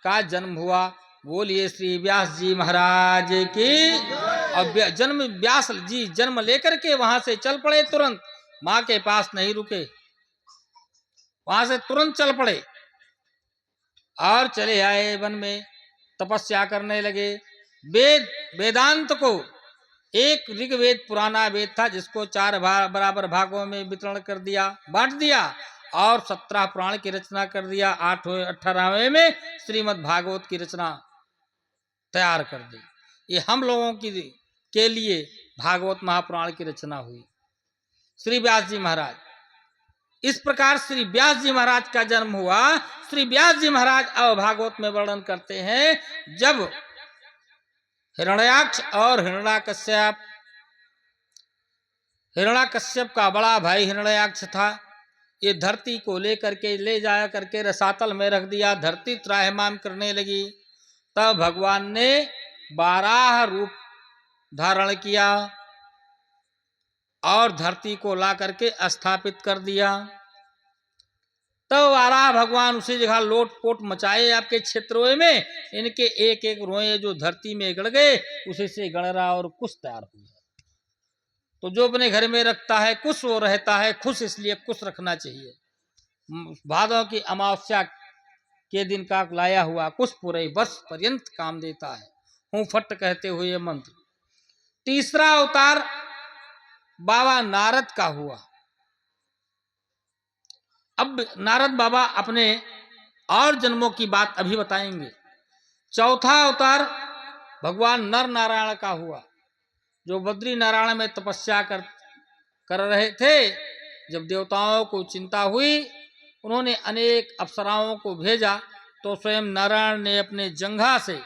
का जन्म हुआ। बोलिए श्री व्यास जी महाराज की। अब जन्म व्यास जी जन्म लेकर के वहां से चल पड़े, तुरंत मां के पास नहीं रुके, वहां से तुरंत चल पड़े और चले आए वन में, तपस्या करने लगे। वेदांत को एक ऋग्वेद पुराना वेद था जिसको 4 बराबर भागों में वितरण कर दिया, बांट दिया और 17 पुराण की रचना कर दिया। 18वें में श्रीमद् भागवत की रचना तैयार कर दी। ये हम लोगों के लिए भागवत महापुराण की रचना हुई, श्री व्यास जी महाराज। इस प्रकार श्री व्यास जी महाराज का जन्म हुआ। श्री व्यास जी महाराज अब भागवत में वर्णन करते हैं, जब हिरण्याक्ष और हिरण्याकश्यप का बड़ा भाई हिरण्याक्ष था, ये धरती को लेकर के ले जाया करके रसातल में रख दिया, धरती त्राहिमाम करने लगी। तब भगवान ने 12 रूप धारण किया और धरती को ला करके स्थापित कर दिया। तब 12 भगवान उसी जगह लोट पोट मचाए आपके क्षेत्रों में, इनके एक एक रोए जो धरती में गड़ गए, उसी से गणरा और कुश तैयार हुआ। तो जो अपने घर में रखता है कुश, वो रहता है खुश, इसलिए कुश रखना चाहिए। भादों की अमावस्या के दिन का लाया हुआ कुश पूरे वर्ष पर्यंत काम देता है। हूं फट कहते हुए मंत्र। तीसरा अवतार बाबा नारद का हुआ। अब नारद बाबा अपने और जन्मों की बात अभी बताएंगे। चौथा अवतार भगवान नर नारायण का हुआ, जो बद्री नारायण में तपस्या कर रहे थे। जब देवताओं को चिंता हुई, उन्होंने अनेक अप्सराओं को भेजा, तो स्वयं नारायण ने अपने जंघा से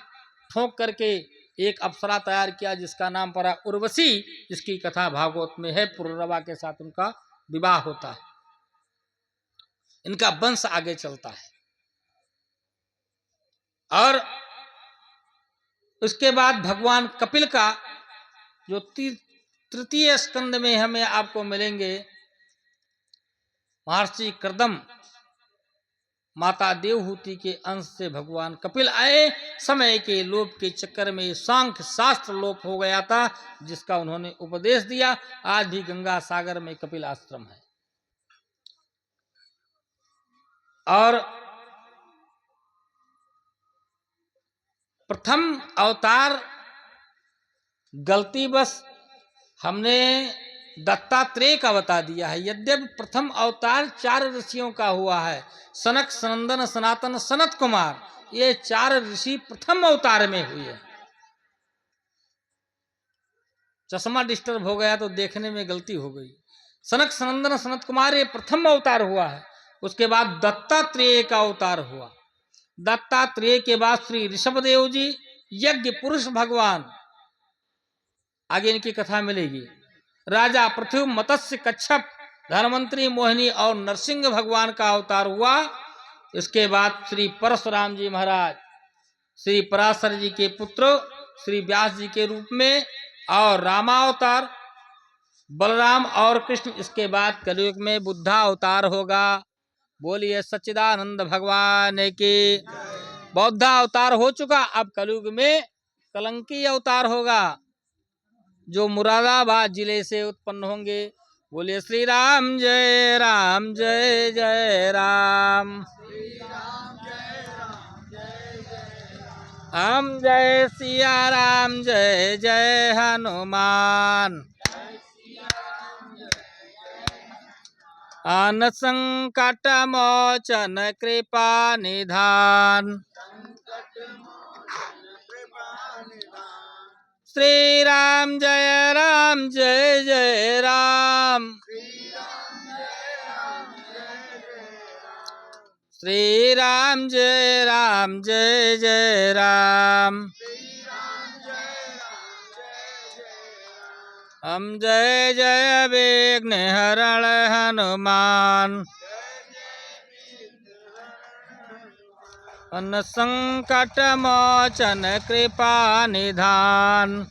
ठोक करके एक अप्सरा तैयार किया जिसका नाम पड़ा उर्वशी, जिसकी कथा भागवत में है। पुररवा के साथ उनका विवाह होता है, इनका वंश आगे चलता है। और उसके बाद भगवान कपिल का, जो तृतीय स्कंद में हमें आपको मिलेंगे, महर्षि कर्दम माता देवहूति के अंश से भगवान कपिल आए। समय के लोप के चक्कर में सांख्य शास्त्र लोप हो गया था, जिसका उन्होंने उपदेश दिया। आज भी गंगा सागर में कपिल आश्रम है। और प्रथम अवतार गलतीवश हमने दत्तात्रेय का बता दिया है। यद्यपि प्रथम अवतार 4 ऋषियों का हुआ है, सनक, सनंदन, सनातन, सनत कुमार, ये 4 ऋषि प्रथम अवतार में हुए। चश्मा डिस्टर्ब हो गया तो देखने में गलती हो गई। सनक, सनंदन, सनत कुमार ये प्रथम अवतार हुआ है। उसके बाद दत्तात्रेय का अवतार हुआ। दत्तात्रेय के बाद श्री ऋषभदेव जी, यज्ञ पुरुष भगवान, आगे इनकी कथा मिलेगी। राजा पृथ्वी, मत्स्य, कच्छप, धनवंतरी, मोहिनी और नरसिंह भगवान का अवतार हुआ। इसके बाद श्री परशुराम जी महाराज, श्री पराशर जी के पुत्र श्री व्यास जी के रूप में, और रामावतार बलराम और कृष्ण। इसके बाद कलयुग में बुद्धा अवतार होगा। बोलिए सच्चिदानंद भगवान की। बौद्धा अवतार हो चुका, अब कलयुग में कलंकी अवतार होगा, जो मुरादाबाद जिले से उत्पन्न होंगे। बोलिए श्री राम जय राम, जय जय राम। हम जय सिया राम, जय जय हनुमान। अन संकट मोचन कृपा निधान, श्री राम जय जय राम। श्री राम जय जय राम। हम जय जय विघ्न हरण हनुमान। अन संकट मोचन कृपा निधान।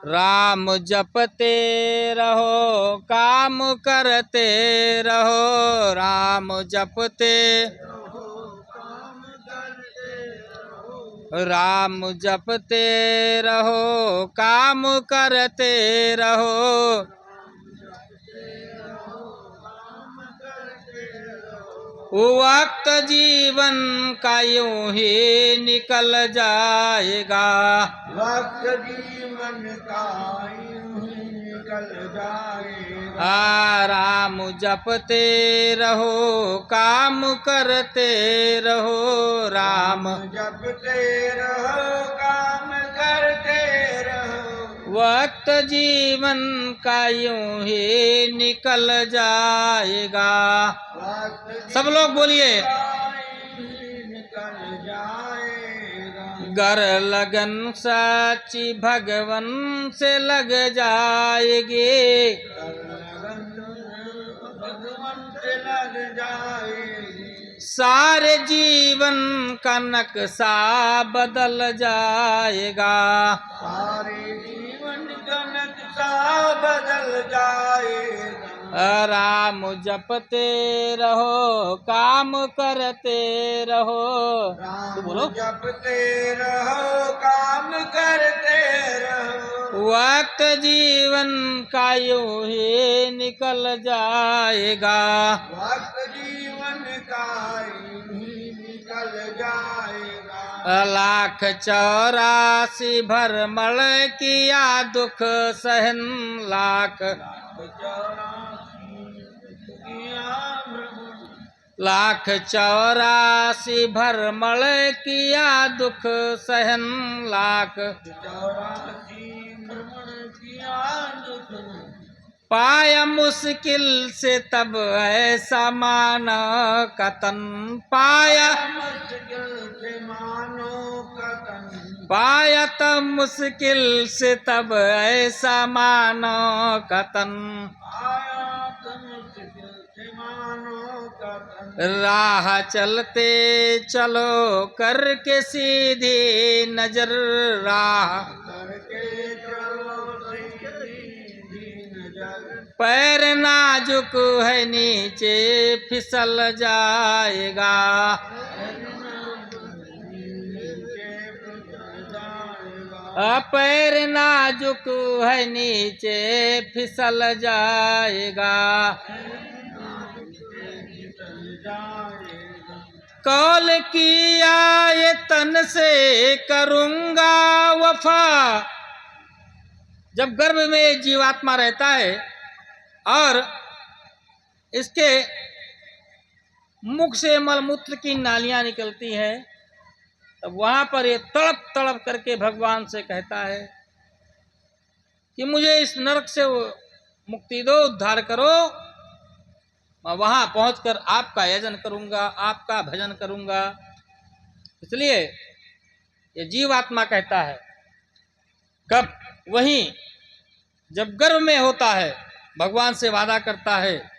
राम जपते रहो काम करते रहो। राम जपते राम जपते रहो काम करते रहो। वक्त जीवन का यूं ही निकल जाएगा। वक्त जीवन का यूं ही निकल जाएगा। राम जपते रहो काम करते रहो। राम जपते रहो काम करते रहो। वक्त जीवन का यूं ही निकल जाएगा। वक्त सब लोग बोलिए। निकल जाएगा। गर लगन सच्ची भगवन से लग जाएगी। भगवान से लग जाएगी। सारे जीवन का नक्शा बदल जाएगा। सारे जीवन का नक्शा बदल जाएगा। राम जपते रहो काम करते रहो। राम बोलो। जपते रहो काम करते रहो। वक्त जीवन का यूं ही निकल जाएगा। वक्त जीवन का यूं ही निकल जाएगा। 1,84 भरमण किया दुख सहन। 1,84 भरमण किया दुख सहन। 1,84 पाया मुश्किल से तब ऐसा माना कतन। पाया मुश्किल से मानो कतन। पाया तब मुश्किल से तब ऐसा मानो कतन। आया तो मुश्किल से मानो कतन। राह चलते चलो करके सीधी नजर। राह करके चलो सीधी नजर। पैर नाजुक है नीचे फिसल जाएगा। पैर नाजुक है नीचे फिसल जाएगा। कौल किया ये तन से करूँगा वफा। जब गर्भ में जीवात्मा रहता है और इसके मुख से मलमूत्र की नालियां निकलती हैं, तब वहां पर ये तड़प तड़प करके भगवान से कहता है कि मुझे इस नरक से मुक्ति दो, उद्धार करो। मैं वहां पहुंचकर आपका यजन करूंगा, आपका भजन करूंगा। इसलिए ये जीवात्मा कहता है। कब? वहीं जब गर्भ में होता है भगवान से वादा करता है,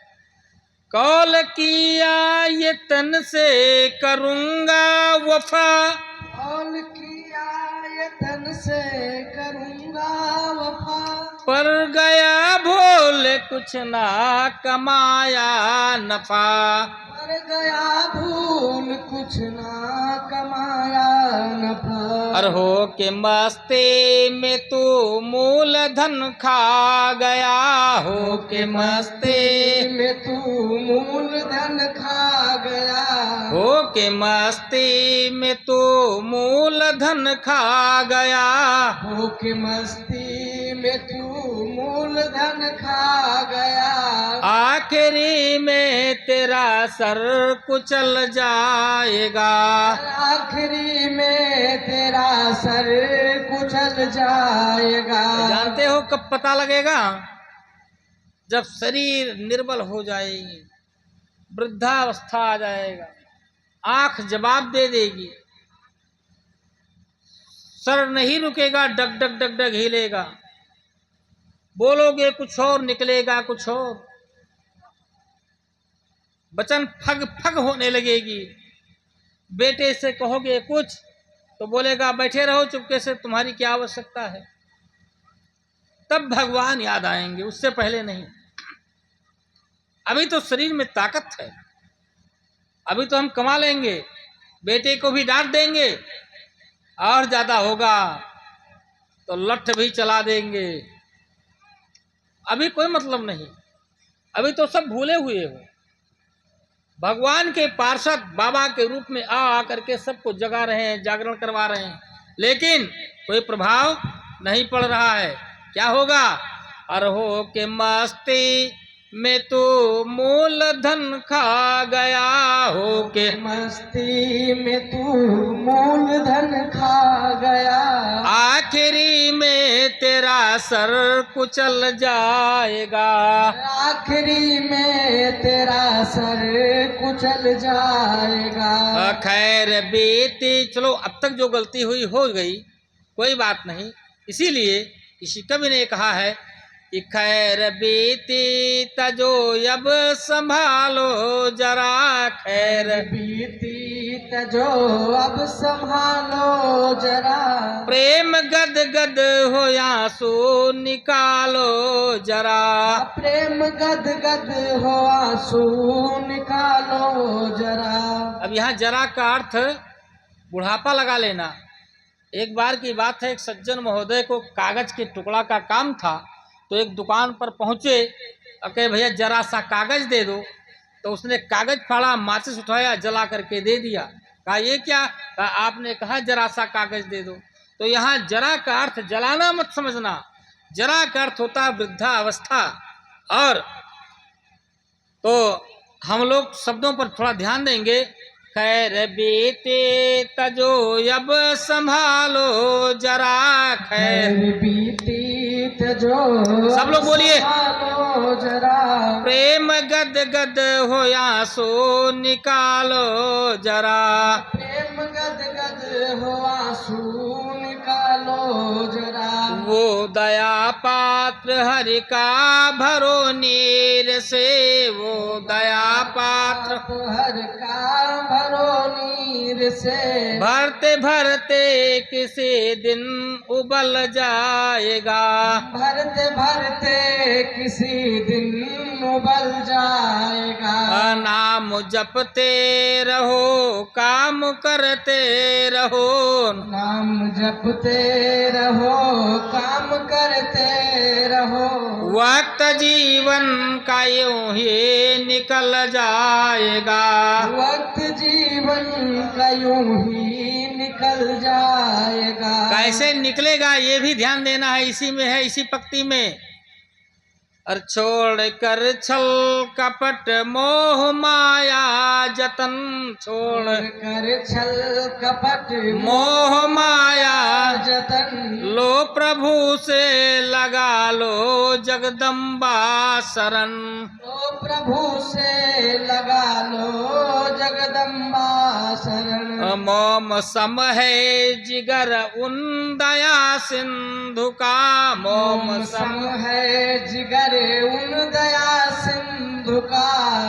कौल किया ये तन से करूंगा वफा। कौल किया ये तन से करूंगा वफा। पर गया भूल कुछ ना कमाया नफा। पर गया भूल कुछ ना कमाया नफा। और हो के मस्ती में तू मूल धन खा गया। हो के मस्ती में तू मूल धन खा गया। हो के मस्ती में तू मूल धन खा गया। हो के मस्ती में तू मूल धन धन खा गया, आखिरी में तेरा सर कुचल जाएगा। आखिरी में तेरा सर कुचल जाएगा। जानते हो कब पता लगेगा? जब शरीर निर्बल हो जाएगी, वृद्धावस्था आ जाएगा, आंख जवाब दे देगी, सर नहीं रुकेगा, डग डग डग डग हिलेगा, बोलोगे कुछ और निकलेगा कुछ और, वचन फग फग होने लगेगी। बेटे से कहोगे कुछ तो बोलेगा बैठे रहो चुपके से, तुम्हारी क्या आवश्यकता है। तब भगवान याद आएंगे, उससे पहले नहीं। अभी तो शरीर में ताकत है, अभी तो हम कमा लेंगे, बेटे को भी डांट देंगे, और ज्यादा होगा तो लठ भी चला देंगे। अभी कोई मतलब नहीं, अभी तो सब भूले हुए हो। भगवान के पार्षद बाबा के रूप में आ आकर के सबको जगा रहे हैं, जागरण करवा रहे हैं, लेकिन कोई प्रभाव नहीं पड़ रहा है। क्या होगा? अरहो के मस्ती में तो मूल धन खा गया, हो के मस्ती में तू मूल धन खा गया, आखिरी में तेरा सर कुचल जाएगा। आखिरी में तेरा सर कुचल जाएगा। खैर बेटी, चलो अब तक जो गलती हुई हो गई, कोई बात नहीं। इसीलिए किसी कवि ने कहा है कि खैर बीती तजो अब संभालो जरा, खैर बीती तजो अब संभालो जरा, प्रेम गद गद हो आंसू निकालो जरा, प्रेम गद गद हो आंसू निकालो जरा। अब यहाँ जरा का अर्थ बुढ़ापा लगा लेना। एक बार की बात है, एक सज्जन महोदय को कागज के टुकड़ा का काम था, तो एक दुकान पर पहुंचे, कहे भैया जरा सा कागज दे दो। तो उसने कागज फाड़ा, माचिस उठाया, जला करके दे दिया। कहा ये क्या? कहा आपने कहा जरा सा कागज दे दो। तो यहाँ जरा का अर्थ जलाना मत समझना, जरा का अर्थ होता है वृद्धा अवस्था। और तो हम लोग शब्दों पर थोड़ा ध्यान देंगे। खैर बेटे तजो अब संभालो जरा, खैर बीती तजो सब लोग बोलिए, संभालो जरा, प्रेम गद गद हो आंसू निकालो जरा, प्रेम गद गद हो आंसू निकालो जरा। वो दया पात्र हरि का भरो नीर से, वो दया पात्र हर का भरो नीर से, भरते भरते किसी दिन उबल जाएगा, भरते भरते किसी दिन उबल जाएगा। नाम जपते रहो काम करते रहो, नाम जपते रहो काम करते रहो, वक्त जीवन का यूं ही निकल जाएगा, वक्त जीवन का यूं ही निकल जाएगा। कैसे निकलेगा ये भी ध्यान देना है, इसी में है, इसी पंक्ति में। और छोड़ कर छल कपट मोह माया जतन, छोड़ कर छल कपट मोह माया जतन, लो प्रभु से लगा लो जगदम्बा शरण, लो प्रभु से लगा लो जगदम्बा शरण। मोम सम है जिगर उन दया सिंधु का, मोम सम है जिगर उन दया सिंधु का,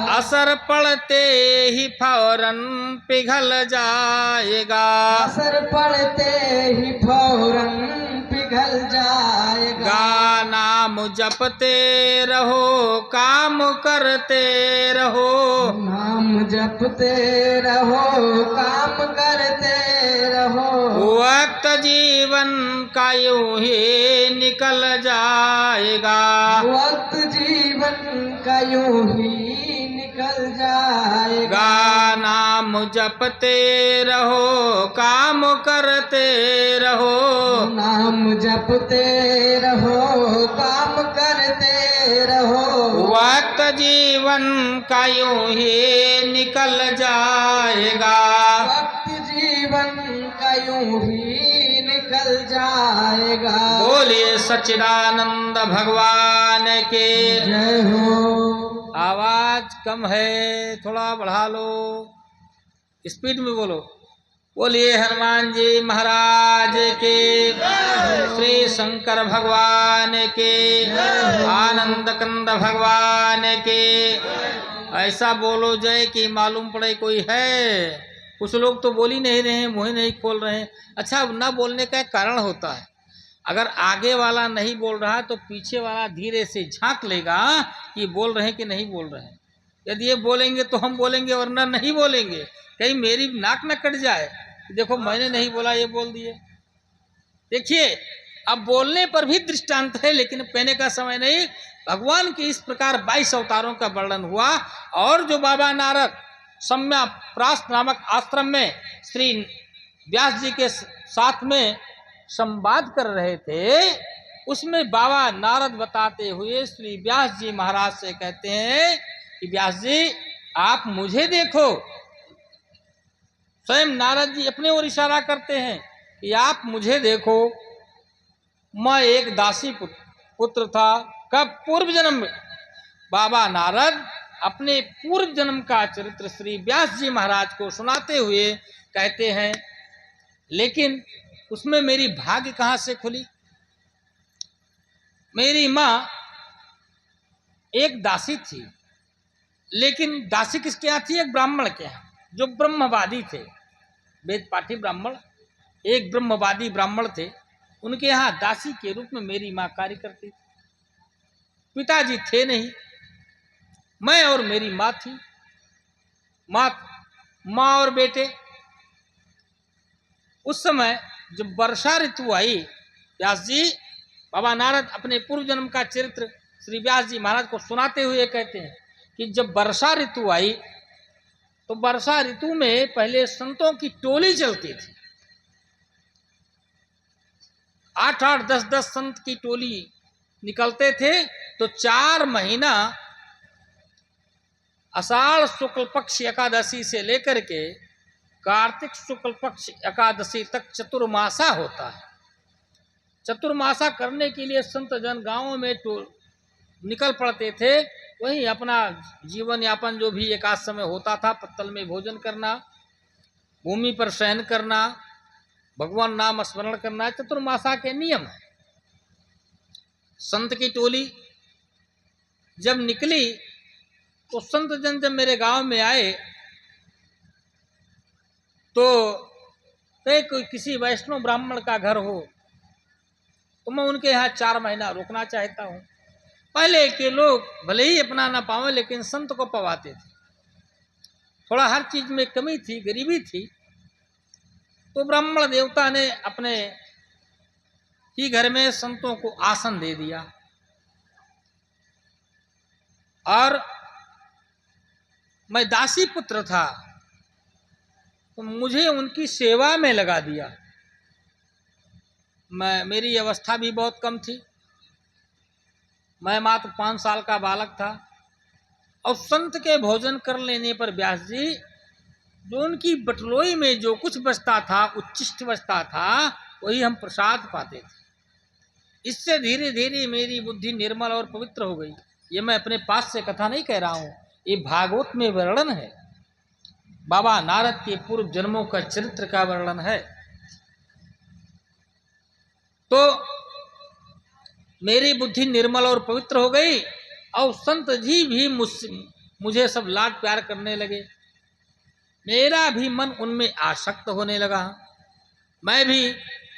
असर पड़ते ही फौरन पिघल जाएगा, असर पड़ते ही फौरन पिघल जाएगा। गा नाम जपते रहो काम करते रहो, नाम जपते रहो काम करते रहो, वक्त जीवन का यूं ही निकल जाएगा, वक्त जीवन का यूं ही निकल जाएगा। गा नाम जपते रहो काम करते रहो, नाम जपते रहो काम करते रहो। वक्त जीवन का यूं ही निकल जाएगा, वक्त जीवन का यूं ही निकल जाएगा। बोलिए सच्चिदानंद भगवान के जय हो। आवाज कम है, थोड़ा बढ़ा लो, स्पीड में बोलो। बोलिए हनुमान जी महाराज के, श्री शंकर भगवान के, आनंद कंद भगवान के। ऐसा बोलो जय कि मालूम पड़े कोई है। कुछ लोग तो बोल ही नहीं रहे हैं, मुँह नहीं खोल रहे हैं। अच्छा, न बोलने का एक कारण होता है। अगर आगे वाला नहीं बोल रहा है तो पीछे वाला धीरे से झांक लेगा कि बोल रहे हैं कि नहीं बोल रहे हैं। यदि ये बोलेंगे तो हम बोलेंगे, वरना नहीं बोलेंगे। कहीं मेरी नाक न कट जाए, देखो मैंने नहीं बोला, ये बोल दिए। देखिए, अब बोलने पर भी दृष्टांत है, लेकिन कहने का समय नहीं। भगवान के इस प्रकार 22 अवतारों का वर्णन हुआ। और जो बाबा नारद सम्या प्रास नामक आश्रम में श्री व्यास जी के साथ में संवाद कर रहे थे, उसमें बाबा नारद बताते हुए श्री व्यास जी महाराज से कहते हैं कि व्यास जी आप मुझे देखो। स्वयं नारद जी अपने ओर इशारा करते हैं कि आप मुझे देखो, मैं एक दासी पुत्र था। कब? पूर्व जन्म में। बाबा नारद अपने पूर्व जन्म का चरित्र श्री व्यास जी महाराज को सुनाते हुए कहते हैं, लेकिन उसमें मेरी भाग्य कहाँ से खुली। मेरी माँ एक दासी थी, लेकिन दासी किसके यहाँ थी? एक ब्राह्मण के यहाँ, जो ब्रह्मवादी थे, वेद पाठी ब्राह्मण, एक ब्रह्मवादी ब्राह्मण थे। उनके यहाँ दासी के रूप में मेरी माँ कार्य करती थी। पिताजी थे नहीं, मैं और मेरी माँ थी। माँ और बेटे। उस समय जब वर्षा ऋतु आई, व्यास जी, बाबा नारद अपने पूर्व जन्म का चरित्र श्री व्यास जी महाराज को सुनाते हुए कहते हैं कि जब वर्षा ऋतु आई तो वर्षा ऋतु में पहले संतों की टोली चलती थी। 8-8, 10-10 संत की टोली निकलते थे। तो 4 महीना आषाढ़ शुक्ल पक्ष एकादशी से लेकर के कार्तिक शुक्ल पक्ष एकादशी तक चतुर्मासा होता है। चतुर्मासा करने के लिए संत जन गांवों में निकल पड़ते थे। वहीं अपना जीवन यापन जो भी एकाद समय होता था, पत्तल में भोजन करना, भूमि पर शयन करना, भगवान नाम स्मरण करना, चतुर्मासा के नियम है। संत की टोली जब निकली तो संत जन जब मेरे गांव में आए तो कोई किसी वैष्णव ब्राह्मण का घर हो तो मैं उनके यहाँ 4 महीना रुकना चाहता हूँ। पहले के लोग भले ही अपना ना पावे, लेकिन संत को पवाते थे। थोड़ा हर चीज में कमी थी, गरीबी थी, तो ब्राह्मण देवता ने अपने ही घर में संतों को आसन दे दिया और मैं दासी पुत्र था तो मुझे उनकी सेवा में लगा दिया। मेरी अवस्था भी बहुत कम थी, मैं मात्र 5 साल का बालक था। और संत के भोजन कर लेने पर व्यास जी, जो उनकी बटलोई में जो कुछ बचता था, उच्छिष्ट बचता था, वही हम प्रसाद पाते थे। इससे धीरे धीरे मेरी बुद्धि निर्मल और पवित्र हो गई। ये मैं अपने पास से कथा नहीं कह रहा हूँ, ये भागवत में वर्णन है। बाबा नारद के पूर्व जन्मों का चरित्र का वर्णन है। तो मेरी बुद्धि निर्मल और पवित्र हो गई और संत जी भी मुझे सब लाड प्यार करने लगे। मेरा भी मन उनमें आसक्त होने लगा, मैं भी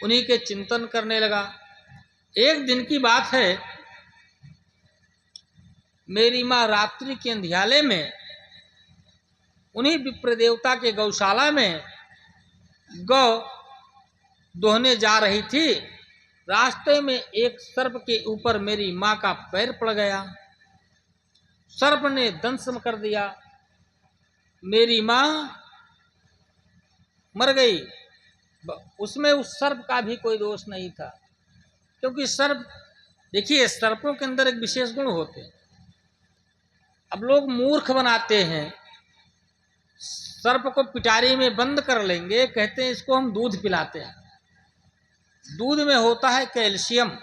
उन्हीं के चिंतन करने लगा। एक दिन की बात है, मेरी माँ रात्रि के अंधियाले में उन्हीं विप्र देवता के गौशाला में गौ दोहने जा रही थी। रास्ते में एक सर्प के ऊपर मेरी माँ का पैर पड़ गया, सर्प ने दंश कर दिया, मेरी माँ मर गई। उसमें उस सर्प का भी कोई दोष नहीं था, क्योंकि सर्प देखिए, सर्पों के अंदर एक विशेष गुण होते हैं। अब लोग मूर्ख बनाते हैं, सर्प को पिटारी में बंद कर लेंगे, कहते हैं इसको हम दूध पिलाते हैं। दूध में होता है कैल्शियम,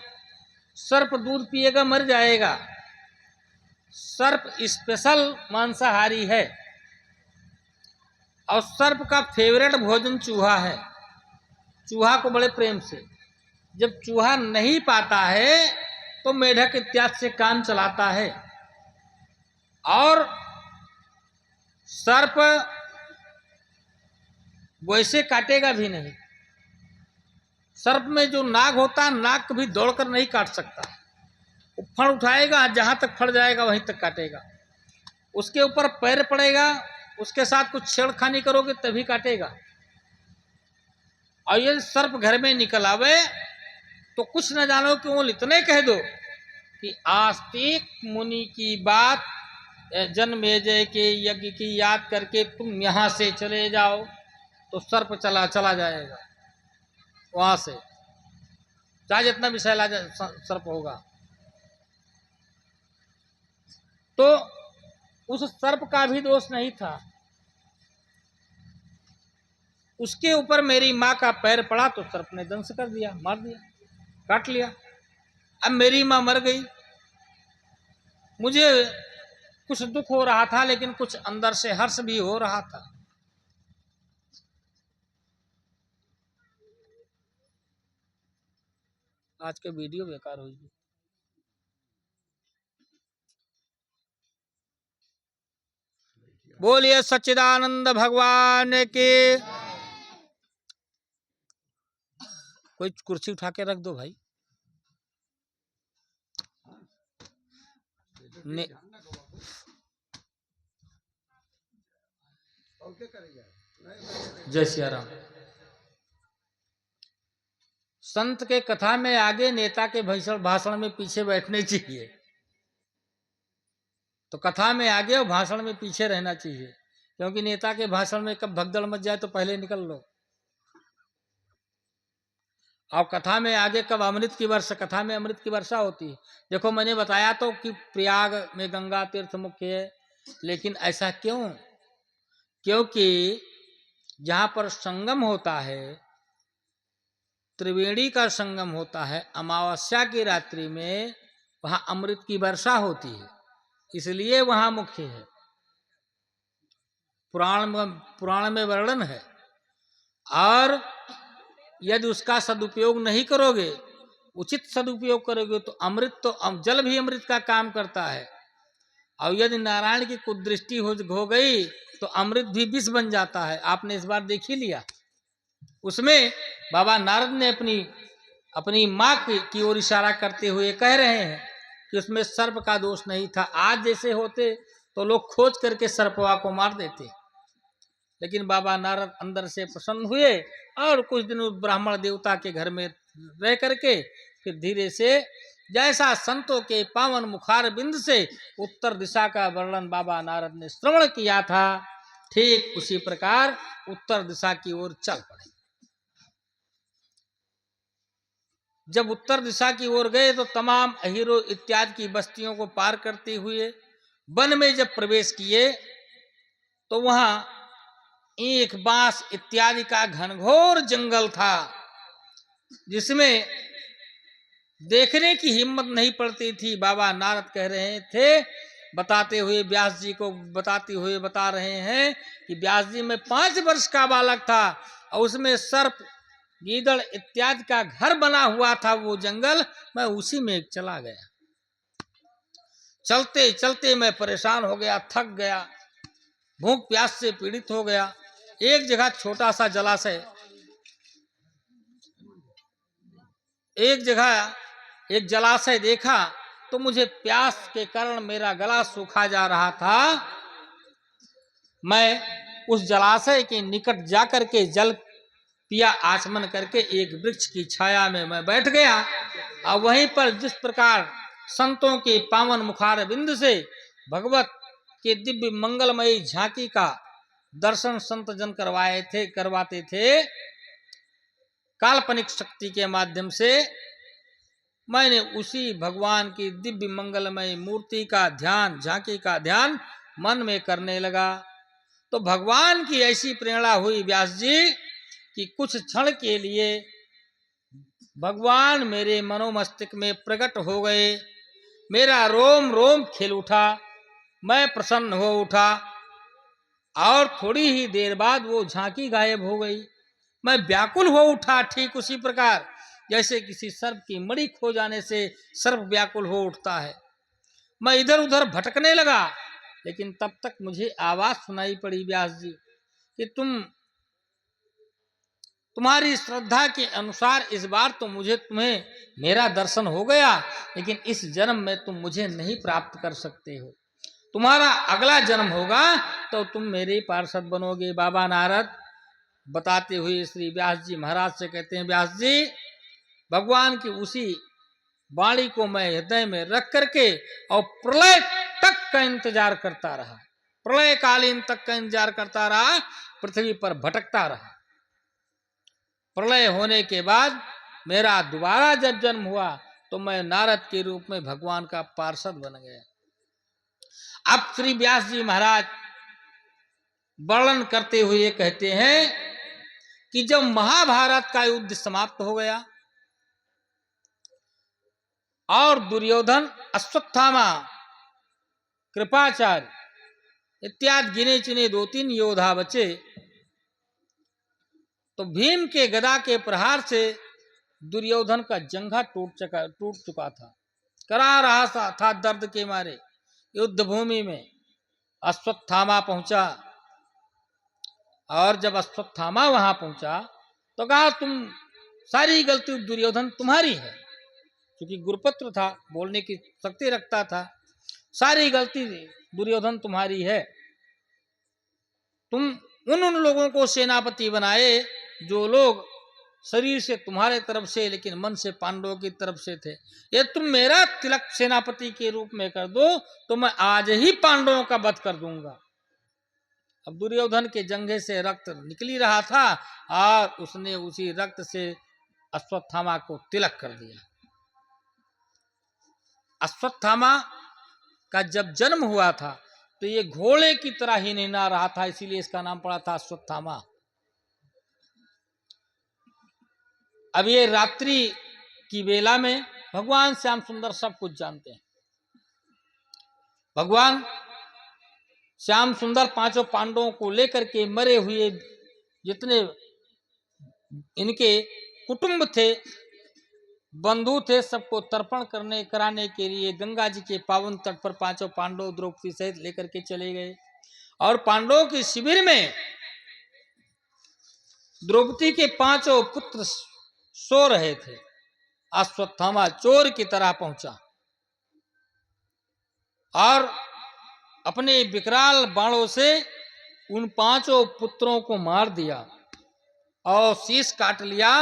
सर्प दूध पिएगा मर जाएगा। सर्प स्पेशल मांसाहारी है और सर्प का फेवरेट भोजन चूहा है। चूहा को बड़े प्रेम से, जब चूहा नहीं पाता है तो मेढक इत्यादि से काम चलाता है। और सर्प वैसे काटेगा भी नहीं। सर्प में जो नाग होता है, नाग कभी दौड़कर नहीं काट सकता। वो फण उठाएगा, जहां तक फड़ जाएगा वहीं तक काटेगा। उसके ऊपर पैर पड़ेगा, उसके साथ कुछ छेड़खानी करोगे तभी काटेगा। और ये सर्प घर में निकल आवे तो कुछ न जानो केवल इतने कह दो कि आस्तिक मुनि की बात, जन्मेजय के यज्ञ की याद करके तुम यहाँ से चले जाओ, तो सर्प चला जाएगा वहां से, चाहे जितना विषैला सर्प होगा। तो उस सर्प का भी दोष नहीं था। उसके ऊपर मेरी माँ का पैर पड़ा तो सर्प ने दंश कर दिया, मार दिया, काट लिया। अब मेरी माँ मर गई। मुझे कुछ दुख हो रहा था, लेकिन कुछ अंदर से हर्ष भी हो रहा था। आज के वीडियो बेकार हो गई। बोलिए सच्चिदानंद भगवान के। कोई कुर्सी उठा के रख दो भाई। ने जय सिया राम। संत के कथा में आगे, नेता के भाषण में पीछे बैठने चाहिए। तो कथा में आगे और भाषण में पीछे रहना चाहिए, क्योंकि नेता के भाषण में कब भगदड़ मच जाए तो पहले निकल लो। और कथा में आगे कब अमृत की वर्षा, कथा में अमृत की वर्षा होती है। देखो, मैंने बताया तो कि प्रयाग में गंगा तीर्थ मुख्य है, लेकिन ऐसा क्यों? क्योंकि जहां पर संगम होता है, त्रिवेणी का संगम होता है, अमावस्या की रात्रि में वहां अमृत की वर्षा होती है, इसलिए वहां मुख्य है। पुराण में वर्णन है। और यदि उसका सदुपयोग नहीं करोगे, उचित सदुपयोग करोगे, तो अमृत तो जल भी अमृत का काम करता है। और यदि नारायण की कुदृष्टि हो गई तो अमृत भी विष बन जाता है। आपने इस बार देख ही लिया। उसमें बाबा नारद ने अपनी माँ की ओर इशारा करते हुए कह रहे हैं कि उसमें सर्प का दोष नहीं था। आज जैसे होते तो लोग खोज करके सर्पवा को मार देते, लेकिन बाबा नारद अंदर से प्रसन्न हुए और कुछ दिन उस ब्राह्मण देवता के घर में रह करके फिर धीरे से, जैसा संतों के पावन मुखार बिंद से उत्तर दिशा का वर्णन बाबा नारद ने श्रवण किया था, ठीक उसी प्रकार उत्तर दिशा की ओर चल पड़े। जब उत्तर दिशा की ओर गए तो तमाम अहीरो इत्यादि की बस्तियों को पार करते हुए वन में जब प्रवेश किए तो वहां ईख, बांस इत्यादि का घनघोर जंगल था, जिसमें देखने की हिम्मत नहीं पड़ती थी। बाबा नारद कह रहे थे, बताते हुए व्यास जी को बता रहे हैं कि व्यास जी में 5 वर्ष का बालक था और उसमें सर्प, गीदड़ इत्यादि का घर बना हुआ था वो जंगल, मैं उसी में चला गया। चलते चलते मैं परेशान हो गया, थक गया, भूख प्यास से पीड़ित हो गया। एक जगह छोटा सा जलाशय, एक जलाशय देखा तो मुझे प्यास के कारण मेरा गला सूखा जा रहा था। मैं उस जलाशय के निकट जाकर के जल पिया, आचमन करके एक वृक्ष की छाया में मैं बैठ गया। और वहीं पर जिस प्रकार संतों के पावन मुखार बिंद से भगवत के दिव्य मंगलमयी झांकी का दर्शन संत जन करवाते थे, काल्पनिक शक्ति के माध्यम से मैंने उसी भगवान की दिव्य मंगलमय मूर्ति का ध्यान, झांकी का ध्यान मन में करने लगा। तो भगवान की ऐसी प्रेरणा हुई व्यास जी कि कुछ क्षण के लिए भगवान मेरे मनोमस्तिष्क में प्रकट हो गए। मेरा रोम रोम खिल उठा, मैं प्रसन्न हो उठा और थोड़ी ही देर बाद वो झांकी गायब हो गई। मैं व्याकुल हो उठा, ठीक उसी प्रकार जैसे किसी सर्प की मणि खो जाने से सर्प व्याकुल हो उठता है। मैं इधर उधर भटकने लगा, लेकिन तब तक मुझे आवाज सुनाई पड़ी व्यास जी कि तुम्हारी श्रद्धा के अनुसार इस बार तो तुम्हें मेरा दर्शन हो गया, लेकिन इस जन्म में तुम मुझे नहीं प्राप्त कर सकते हो। तुम्हारा अगला जन्म होगा तो तुम मेरे पार्षद बनोगे। बाबा नारद बताते हुए श्री व्यास जी महाराज से कहते हैं, व्यास जी, भगवान की उसी वाणी को मैं हृदय में रख करके और प्रलय तक का इंतजार करता रहा, प्रलय कालीन तक का इंतजार करता रहा, पृथ्वी पर भटकता रहा। प्रलय होने के बाद मेरा दोबारा जब जन्म हुआ तो मैं नारद के रूप में भगवान का पार्षद बन गया। अब श्री व्यास जी महाराज वर्णन करते हुए कहते हैं कि जब महाभारत का युद्ध समाप्त हो गया और दुर्योधन, अश्वत्थामा, कृपाचार्य इत्यादि गिने चुने 2-3 योद्धा बचे, तो भीम के गदा के प्रहार से दुर्योधन का जंघा टूट चुका था, करा रहा था दर्द के मारे। युद्ध भूमि में अश्वत्थामा पहुंचा और जब अश्वत्थामा वहां पहुंचा तो कहा, तुम सारी गलती दुर्योधन तुम्हारी है, क्योंकि गुरुपुत्र था, बोलने की शक्ति रखता था। सारी गलती दुर्योधन तुम्हारी है। तुम उन लोगों को सेनापति बनाए जो लोग शरीर से तुम्हारे तरफ से लेकिन मन से पांडवों की तरफ से थे। ये तुम मेरा तिलक सेनापति के रूप में कर दो तो मैं आज ही पांडवों का वध कर दूंगा। अब दुर्योधन के जंघे से रक्त निकली रहा था और उसने उसी रक्त से अश्वत्थामा को तिलक कर दिया। अश्वत्थामा का जब जन्म हुआ था तो ये घोड़े की तरह ही निना रहा था, इसीलिए इसका नाम पड़ा था अश्वत्थामा। अब ये रात्रि की बेला में भगवान श्याम सुंदर सब कुछ जानते हैं। भगवान श्याम सुंदर 5 पांडवों को लेकर के मरे हुए जितने इनके कुटुंब थे, बंधु थे, सबको तर्पण कराने के लिए गंगा जी के पावन तट पर 5 पांडव द्रौपदी सहित लेकर के चले गए। और पांडवों के शिविर में द्रौपदी के 5 पुत्र सो रहे थे। अश्वत्थामा चोर की तरह पहुंचा और अपने विकराल बाणों से उन 5 पुत्रों को मार दिया और शीश काट लिया,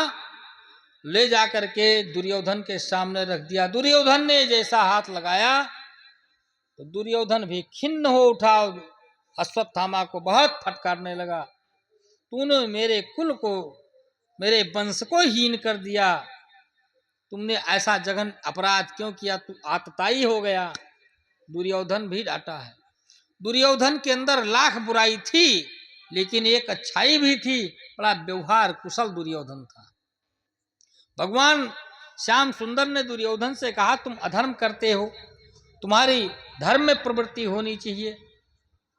ले जाकर के दुर्योधन के सामने रख दिया। दुर्योधन ने जैसा हाथ लगाया तो दुर्योधन भी खिन्न हो उठा, अश्वत्थामा को बहुत फटकारने लगा, तूने मेरे कुल को, मेरे वंश को हीन कर दिया, तुमने ऐसा जघन अपराध क्यों किया, तू आतताई हो गया। दुर्योधन भी डांटा है। दुर्योधन के अंदर लाख बुराई थी लेकिन एक अच्छाई भी थी, बड़ा व्यवहार कुशल दुर्योधन था। भगवान श्याम सुंदर ने दुर्योधन से कहा, तुम अधर्म करते हो, तुम्हारी धर्म में प्रवृत्ति होनी चाहिए।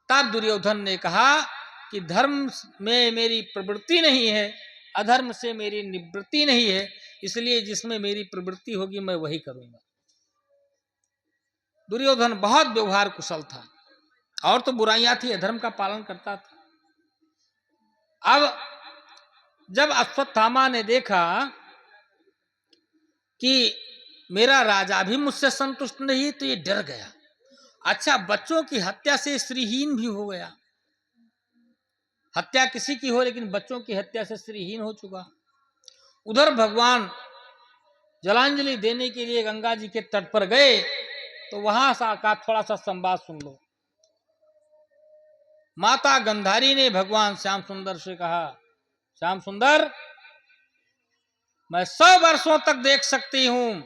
तब दुर्योधन ने कहा कि धर्म में मेरी प्रवृत्ति नहीं है, अधर्म से मेरी निवृत्ति नहीं है, इसलिए जिसमें मेरी प्रवृत्ति होगी मैं वही करूंगा। दुर्योधन बहुत व्यवहार कुशल था और तो बुराइयां थी, अधर्म का पालन करता था। अब जब अश्वत्थामा ने देखा कि मेरा राजा भी मुझसे संतुष्ट नहीं तो ये डर गया। अच्छा, बच्चों की हत्या से श्रीहीन भी हो गया। हत्या किसी की हो लेकिन बच्चों की हत्या से श्रीहीन हो चुका। उधर भगवान जलांजलि देने के लिए गंगा जी के तट पर गए तो वहां का थोड़ा सा संवाद सुन लो। माता गंधारी ने भगवान श्याम सुंदर से कहा, श्याम सुंदर, मैं 100 वर्षों तक देख सकती हूं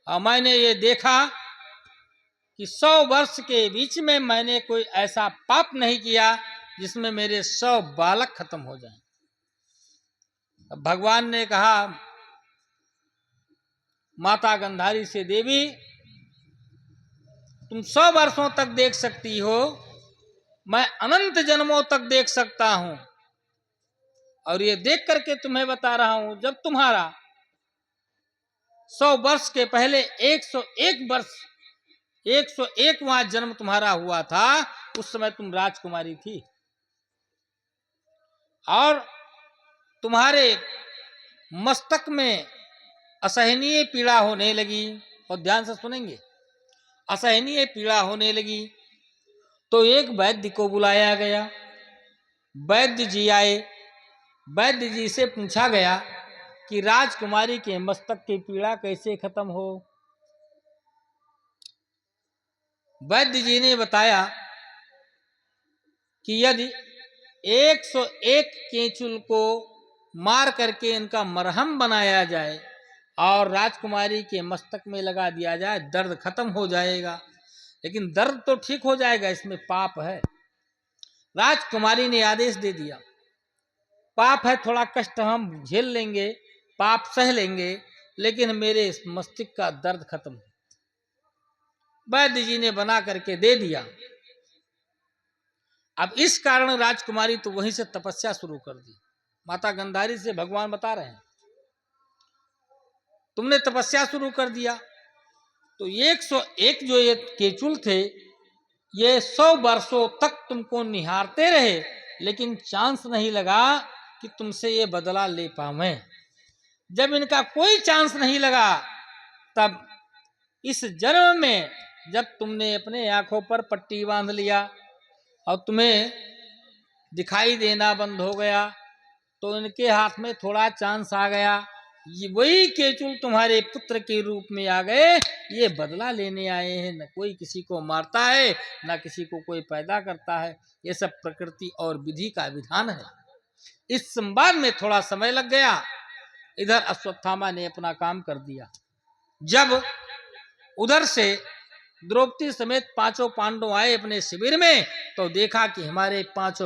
और मैंने ये देखा कि 100 वर्ष के बीच में मैंने कोई ऐसा पाप नहीं किया जिसमें मेरे 100 बालक खत्म हो जाएं। अब भगवान ने कहा माता गांधारी से, देवी तुम 100 वर्षों तक देख सकती हो, मैं अनंत जन्मों तक देख सकता हूं, और ये देख करके तुम्हें बता रहा हूं, जब तुम्हारा 100 वर्ष के पहले 101 वर्ष 101वां जन्म तुम्हारा हुआ था, उस समय तुम राजकुमारी थी और तुम्हारे मस्तक में असहनीय पीड़ा होने लगी। और ध्यान से सुनेंगे, असहनीय पीड़ा होने लगी तो एक वैद्य को बुलाया गया। वैद्य जी आए। वैद्य जी से पूछा गया कि राजकुमारी के मस्तक की पीड़ा कैसे खत्म हो। वैद्य जी ने बताया कि यदि 101 केंचुल को मार करके इनका मरहम बनाया जाए और राजकुमारी के मस्तक में लगा दिया जाए, दर्द खत्म हो जाएगा। लेकिन दर्द तो ठीक हो जाएगा, इसमें पाप है। राजकुमारी ने आदेश दे दिया, पाप है, थोड़ा कष्ट हम झेल लेंगे, पाप सह लेंगे, लेकिन मेरे इस मस्तिष्क का दर्द खत्म हो। वैद्य जी ने बना करके दे दिया। अब इस कारण राजकुमारी तो वहीं से तपस्या शुरू कर दी। माता गांधारी से भगवान बता रहे हैं, तुमने तपस्या शुरू कर दिया तो 101 जो ये केचुल थे, ये 100 वर्षों तक तुमको निहारते रहे, लेकिन चांस नहीं लगा कि तुमसे ये बदला ले पावें। जब इनका कोई चांस नहीं लगा, तब इस जन्म में जब तुमने अपने आंखों पर पट्टी बांध लिया और तुम्हें दिखाई देना बंद हो गया, तो इनके हाथ में थोड़ा चांस आ गया। ये वही केचुल तुम्हारे पुत्र के रूप में आ गए। ये बदला लेने आए हैं। न कोई किसी को मारता है, न किसी को कोई पैदा करता है। ये सब प्रकृति और विधि का विधान है। इस संवाद में थोड़ा समय लग गया। इधर अश्वत्थामा ने अपना काम कर दिया। जब उधर से द्रौपदी समेत 5 पांडव आए अपने शिविर में, तो देखा कि हमारे 5